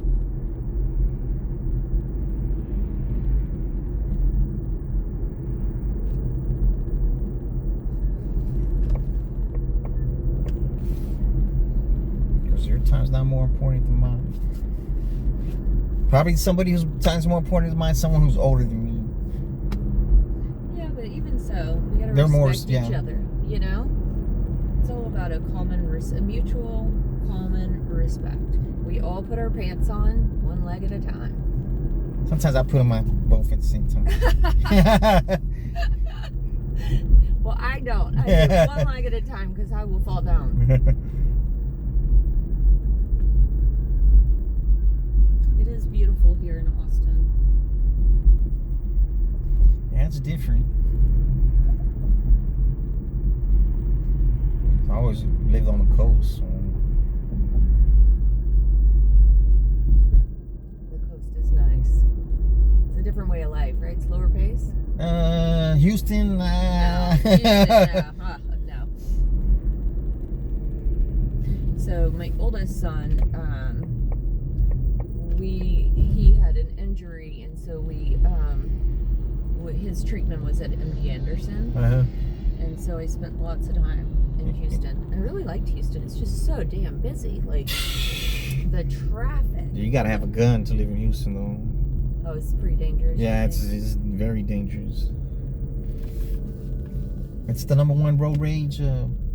time's not more important than mine. Probably somebody whose time's more important than mine, someone who's older than me. Yeah, but even so, we gotta They're respect more- each yeah. other. You know, it's all about a mutual common respect. We all put our pants on one leg at a time. Sometimes I put them on both at the same time. Well, I don't. I do one leg at a time because I will fall down. It is beautiful here in Austin. Yeah, it's different. I always lived on the coast, so The coast is nice. It's a different way of life, right? Slower pace. Houston, No. No. So my oldest son, he had an injury, and so his treatment was at MD Anderson, and so I spent lots of time in Houston. I really liked Houston. It's just so damn busy. Like the traffic. you gotta have a gun to live in Houston, though. Oh, it's pretty dangerous. Yeah, it's very dangerous. It's the #1 road rage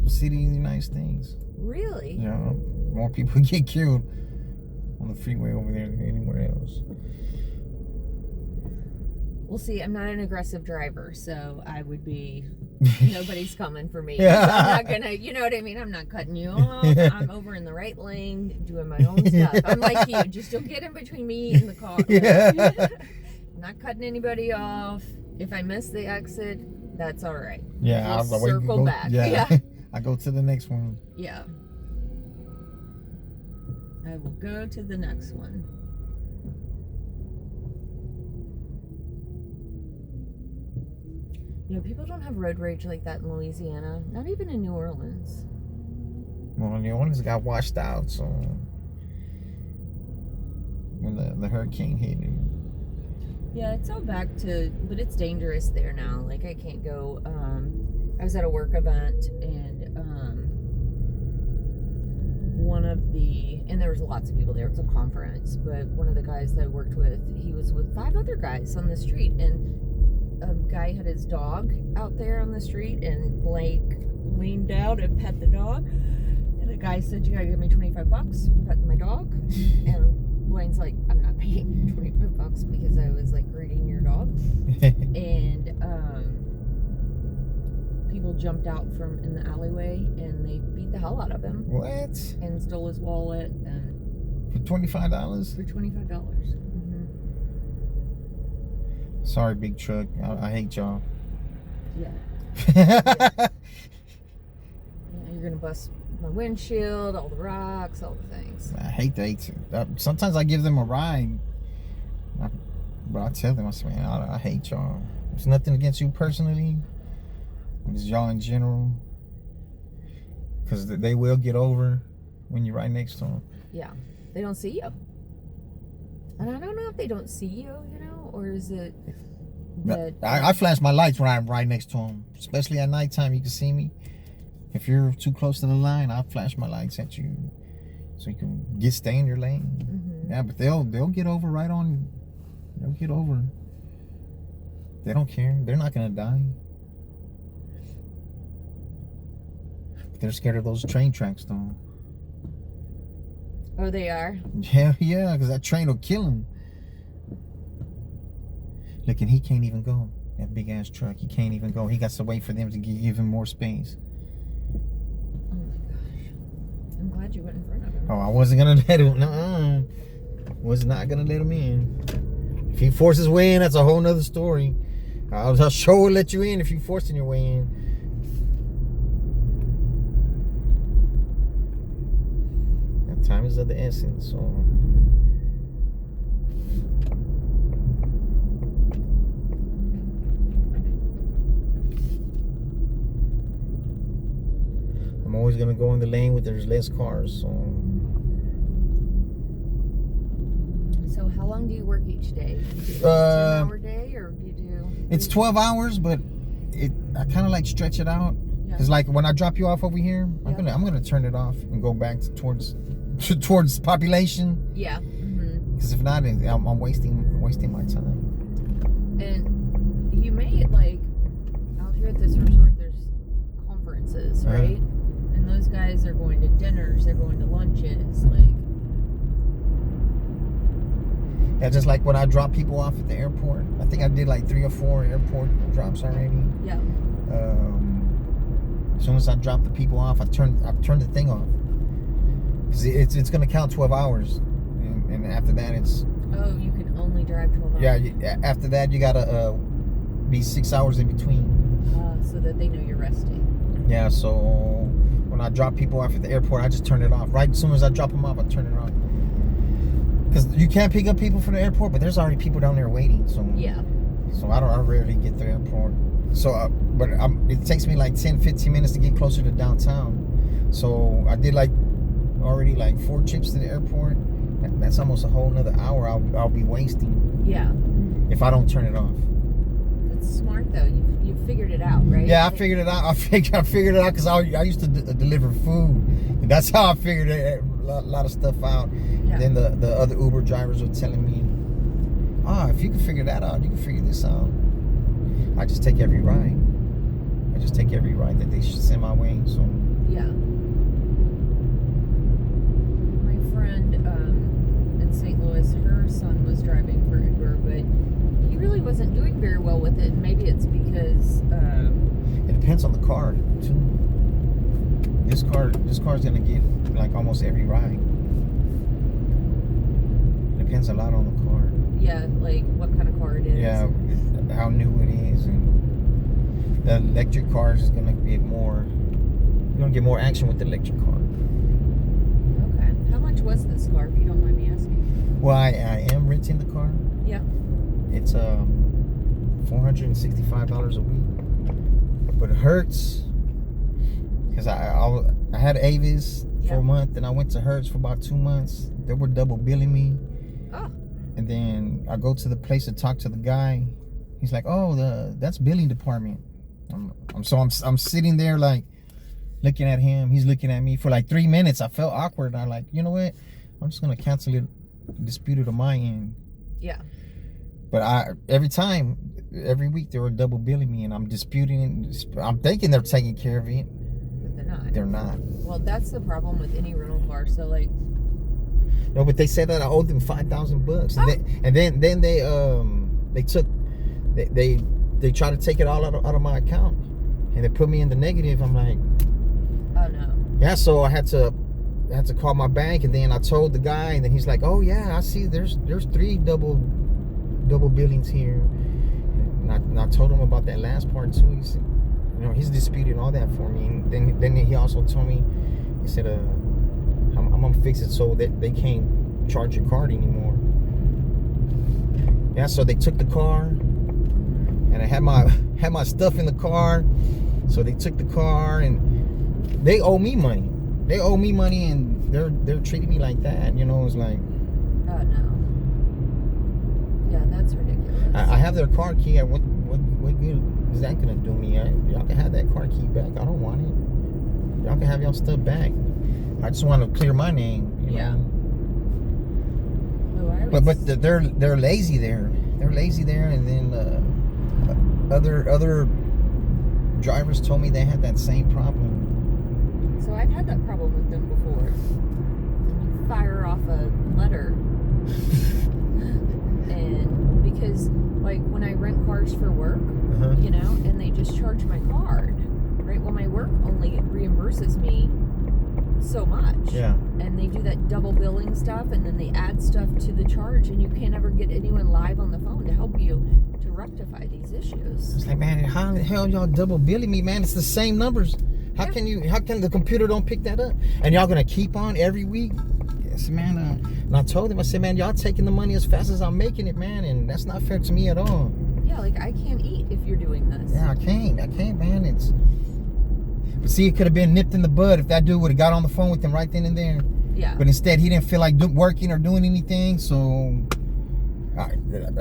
city in the United States. Really. You know, more people get killed on the freeway over there than anywhere else. Well, see, I'm not an aggressive driver, so I would be. Nobody's coming for me. Yeah. I'm not gonna. You know what I mean? I'm not cutting you off. I'm over in the right lane, doing my own stuff. I'm like you. Just don't get in between me and the car. Yeah. I'm not cutting anybody off. If I miss the exit, that's all right. Yeah, We'll circle back. Yeah, Yeah. I go to the next one. Yeah. I will go to the next one. You know, people don't have road rage like that in Louisiana. Not even in New Orleans. Well, New Orleans got washed out, so when the hurricane hit it. Yeah, it's all back to, but it's dangerous there now. Like, I can't go. I was at a work event, and and there was lots of people there. It was a conference, but one of the guys that I worked with, he was with 5 other guys on the street, and a guy had his dog out there on the street, and Blake leaned out and pet the dog, and the guy said, "You gotta give me $25 for petting my dog," and Blaine's like, "I'm not paying $25 because I was like greeting your dog." And people jumped out from in the alleyway and they beat the hell out of him What? and stole his wallet and For $25? for $25. Sorry, big truck. I hate y'all. Yeah. You're gonna bust my windshield, all the rocks, all the things. I hate that. Sometimes I give them a ride, but I tell them, I say, man, I hate y'all. There's nothing against you personally. It's y'all in general. Because they will get over when you're right next to them. Yeah, they don't see you. And I don't know if they don't see you, you know, or is it that I flash my lights when I'm right next to them. Especially at nighttime, you can see me. If you're too close to the line, I'll flash my lights at you so you can stay in your lane. Mhm. Yeah, but they'll get over right on. They'll get over. They don't care. They're not gonna die. But they're scared of those train tracks, though. Oh, they are? Yeah, because that train will kill him. Look, and he can't even go. That big ass truck, he can't even go. He got to wait for them to give him more space. Oh my gosh. I'm glad you went in front of him. Oh, I wasn't gonna let him. No, was not gonna let him in. If he forces his way in, that's a whole nother story. I'll sure let you in if you forcing your way in. That time is of the essence, so. I'm always gonna go in the lane where there's less cars, so. So how long do you work each day? Do you do a 10-hour day, or do you do... It's 12 hours, but I kind of like stretch it out. Yeah. Cause like when I drop you off over here, Yeah. I'm gonna turn it off and go back towards towards population. Yeah. Because if not, I'm wasting my time. And you may, like, out here at this resort, there's conferences, right? And those guys are going to dinners, they're going to lunches, like. Yeah, just like when I drop people off at the airport. I think I did like 3 or 4 airport drops already. Yeah. As soon as I drop the people off, I turn the thing off. Because it's going to count 12 hours. And after that, it's... Oh, you can only drive 12 hours. Yeah, after that, you got to be 6 hours in between. So that they know you're resting. Yeah, so when I drop people off at the airport, I just turn it off. Right as soon as I drop them off, I turn it off. Because you can't pick up people from the airport, but there's already people down there waiting. So Yeah. So I rarely get to the airport. So, it takes me like 10, 15 minutes to get closer to downtown. So I did already 4 trips to the airport. That's almost a whole another hour I'll be wasting. Yeah. If I don't turn it off. That's smart though. You figured it out, right? Yeah, I figured it out. I figured it out because I used to deliver food. And that's how I figured a lot of stuff out. Yeah. Then the other Uber drivers were telling me, if you can figure that out, you can figure this out. I just take every ride. That they should send my way. So Yeah. My friend in St. Louis, her son was driving for Uber, but he really wasn't doing very well with it. And maybe it's because it depends on the car too. This car's gonna get like almost every ride. It depends a lot on the car. yeah, like what kind of car it is. Yeah, how new it is, and the electric cars is gonna get more. You're gonna get more action with the electric car. Okay. How much was this car, if you don't mind me asking? Well, I am renting the car. Yeah. It's $465 a week, but it hurts because I had Avis for a month, and I went to Hertz for about 2 months. They were double billing me. Oh. And then I go to the place to talk to the guy. He's like, that's billing department. I'm sitting there like looking at him. He's looking at me for like 3 minutes. I felt awkward. I'm like, you know what? I'm just gonna cancel it, dispute it on my end. Yeah. But every week they were double billing me, and I'm disputing it. I'm thinking they're taking care of it. But they're not. They're not. Well, that's the problem with any rental car. So like. No, but they said that I owed them $5,000, and then they tried to take it all out of my account, and they put me in the negative. I'm like, Oh no. yeah. So I had to call my bank, and then I told the guy, and then he's like, oh yeah, I see. There's 3 double billings here, and I told him about that last part too. He said, he's disputing all that for me, and then he also told me, he said, I'm gonna fix it so that they can't charge your card anymore. Yeah, so they took the car, and I had my stuff in the car, so they took the car, and they owe me money. And they're treating me like that. It's like, Oh no. Yeah, that's ridiculous. I have their car key. What good is that gonna do me? Y'all can have that car key back. I don't want it. Y'all can have y'all stuff back. I just want to clear my name. Yeah. Oh, But they're lazy there. They're lazy there, and then other drivers told me they had that same problem. So I've had that problem with them before. You fire off a letter, and because like when I rent cars for work, and they just charge my card, right? Well, my work only reimburses me so much. Yeah. And they do that double billing stuff, and then they add stuff to the charge, and you can't ever get anyone live on the phone to help you to rectify these issues. It's like, man, how the hell y'all double billing me, man? It's the same numbers. How can the computer don't pick that up? And y'all gonna keep on every week? Yes, man. And I told him, I said, man, y'all taking the money as fast as I'm making it, man, and that's not fair to me at all. Yeah, like I can't eat if you're doing this. Yeah, I can't, man. But see, it could have been nipped in the bud if that dude would have got on the phone with him right then and there. Yeah. But instead, he didn't feel like working or doing anything, so I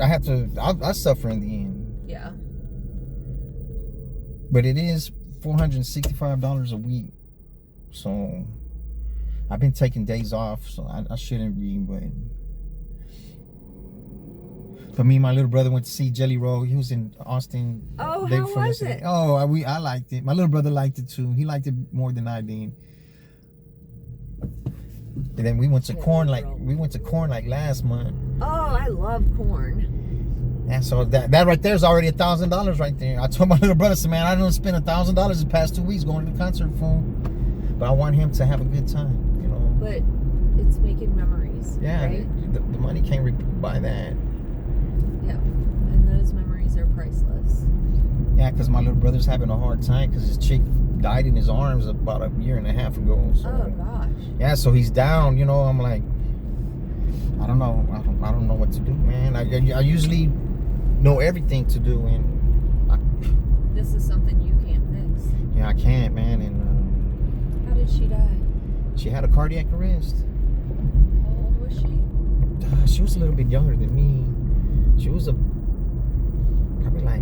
have to. I suffer in the end. Yeah. But it is $465 a week, so I've been taking days off, so I shouldn't be, but me and my little brother went to see Jelly Roll. He was in Austin. Oh, day how before was yesterday. it? Oh, I liked it. My little brother liked it too. He liked it more than I did. And then we went to Corn like last month. Oh, I love corn. And so that right there is already $1,000 right there. I told my little brother, I said, man, I didn't spend $1,000 the past 2 weeks going to the concert for him. But I want him to have a good time, you know. But it's making memories. Yeah, Right? the money can't buy that. Yeah. And those memories are priceless. Yeah, because my little brother's having a hard time because his chick died in his arms about a year and a half ago. So. Oh gosh. Yeah, so he's down, you know. I'm like, I don't know. I don't know what to do, man. I usually know everything to do, and This is something you can't fix. I can't, man. And How did she die? she had a cardiac arrest. How old was she? She was a little bit younger than me. She was probably like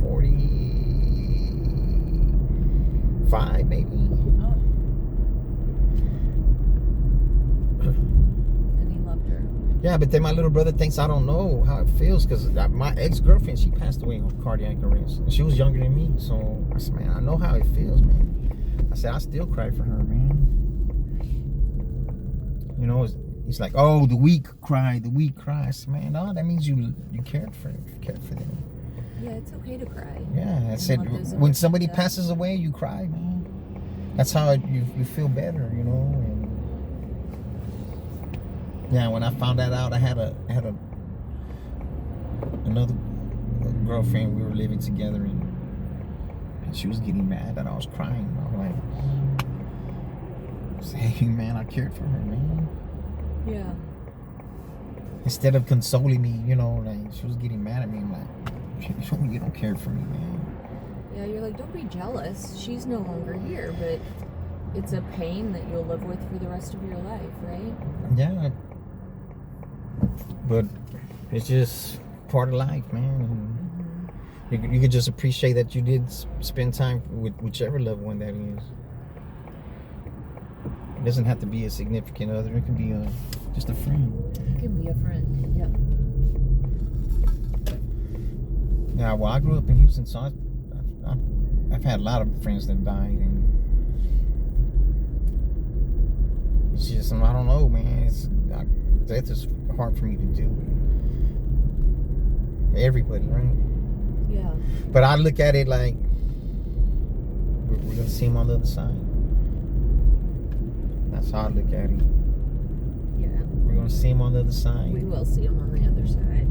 45, maybe. Oh. And he loved her. Yeah, but then my little brother thinks I don't know how it feels because my ex-girlfriend, she passed away of cardiac arrest. And she was younger than me. So I said, man, I know how it feels, man. I said, I still cry for her, man. You know, he's like, oh, the weak cry. I said, man, no, that means you cared for them. Yeah, it's okay to cry. Yeah, I said, when somebody passes away, you cry, man. That's how you feel better, you know. And yeah, when I found that out, I had another girlfriend. We were living together, and she was getting mad that I was crying. I'm like, hey, man, I cared for her, man. Yeah. Instead of consoling me, you know, like she was getting mad at me. I'm like, you don't care for me, man. Yeah, you're like, don't be jealous. She's no longer here, but it's a pain that you'll live with for the rest of your life, right? Yeah. But it's just part of life, man. And you could just appreciate that you did spend time with whichever loved one that is. It doesn't have to be a significant other. It can be just a friend. It can be a friend. Yep. Yeah, well, I grew up in Houston, so I've had a lot of friends that died, and it's just, I don't know, man. Death is hard for me to do. Everybody, right? Yeah. But I look at it like we're gonna see him on the other side. That's how I look at it. Yeah. We're gonna see him on the other side. We will see him on the other side.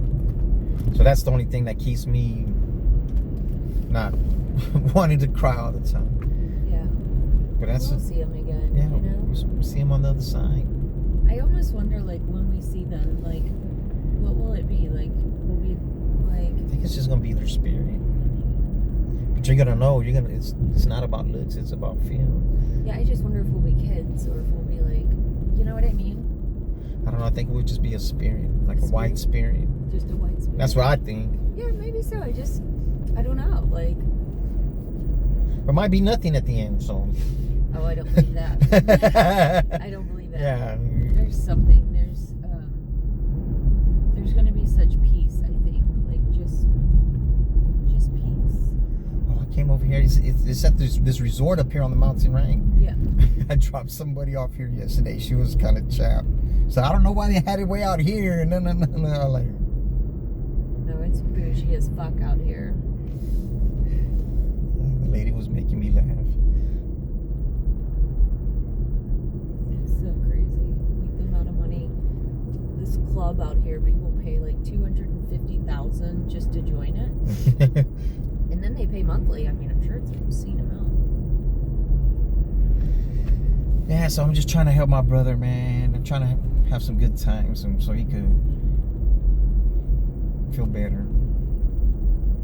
So that's the only thing that keeps me not wanting to cry all the time. Yeah. But that's We'll see him again. yeah, You know. we'll see him on the other side. I almost wonder, like, when we see them, like, what will it be? Like, will we, like... I think it's just gonna be their spirit. But you're gonna know. It's not about looks. It's about feel. Yeah, I just wonder if we'll be kids or if we'll be like, you know what I mean? I don't know. I think it would just be a spirit, like a white spirit. Just a white spirit. That's what I think. Yeah, maybe so. I don't know. Like, There might be nothing at the end. So. oh, I don't believe that. I don't believe that. Yeah. There's something. There's gonna be such peace. I think, like, just peace. Oh, I came over here. It's at this resort up here on the mountain, right? Yeah. I dropped somebody off here yesterday. She was kind of chapped. So I don't know why they had it way out here. No. Like, No, it's bougie as fuck out here. the lady was making me laugh. It's so crazy. Like, the amount of money. This club out here, people pay like $250,000 just to join it, and then they pay monthly. I mean, I'm sure it's an obscene amount. Yeah, so I'm just trying to help my brother, man. I'm trying to have some good times, so he could feel better.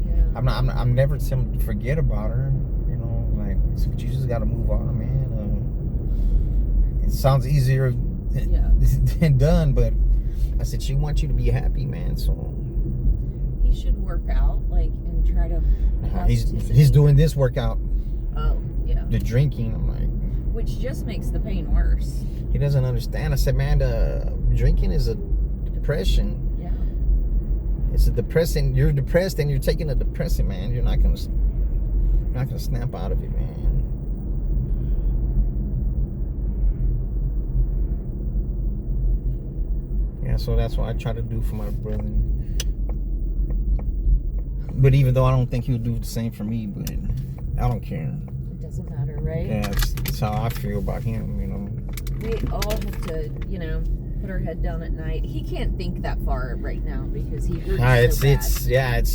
Yeah. I'm never telling him to forget about her. You know, like, so you just got to move on, man. It sounds easier than done, but I said she wants you to be happy, man. So He should work out, like, and try to. he's doing this workout, Oh, yeah. the drinking. I'm like, which just makes the pain worse. He doesn't understand. I said, man, drinking is a depression. Yeah. It's a depressing. You're depressed and you're taking a depressant, man. You're not gonna snap out of it, man. Yeah, so that's what I try to do for my brother. But even though I don't think he'll do the same for me, but I don't care. It doesn't matter, right? Yeah, that's how I feel about him, you know. We all have to, you know, put our head down at night. He can't think that far right now because he hurts so bad.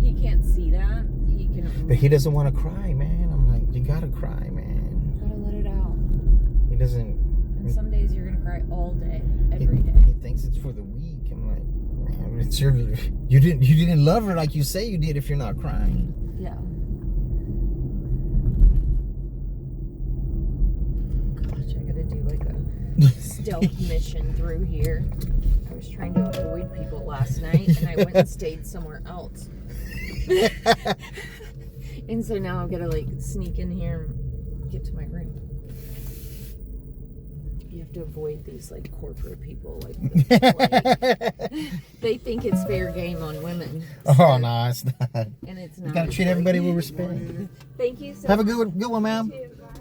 He can't see that. He can. But he doesn't want to cry, man. I'm like, you gotta cry, man. Gotta let it out. He doesn't. And some days you're gonna cry all day, every day. He thinks it's for the weak. I'm like, man, it's your. You didn't love her like you say you did if you're not crying. Yeah. Gosh, I gotta do like a stealth mission through here. I was trying to avoid people last night, and I went and stayed somewhere else. And so now I've got to like sneak in here and get to my room. You have to avoid these like corporate people, like they think it's fair game on women. Oh no, it's not. And it's not. You gotta treat everybody with respect. Thank you so Have a much. good one, ma'am. You too. Bye. –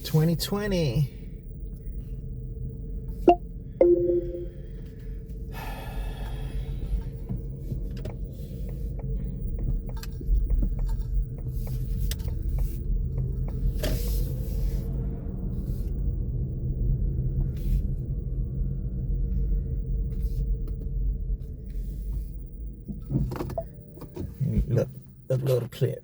2020. Look, a little clip.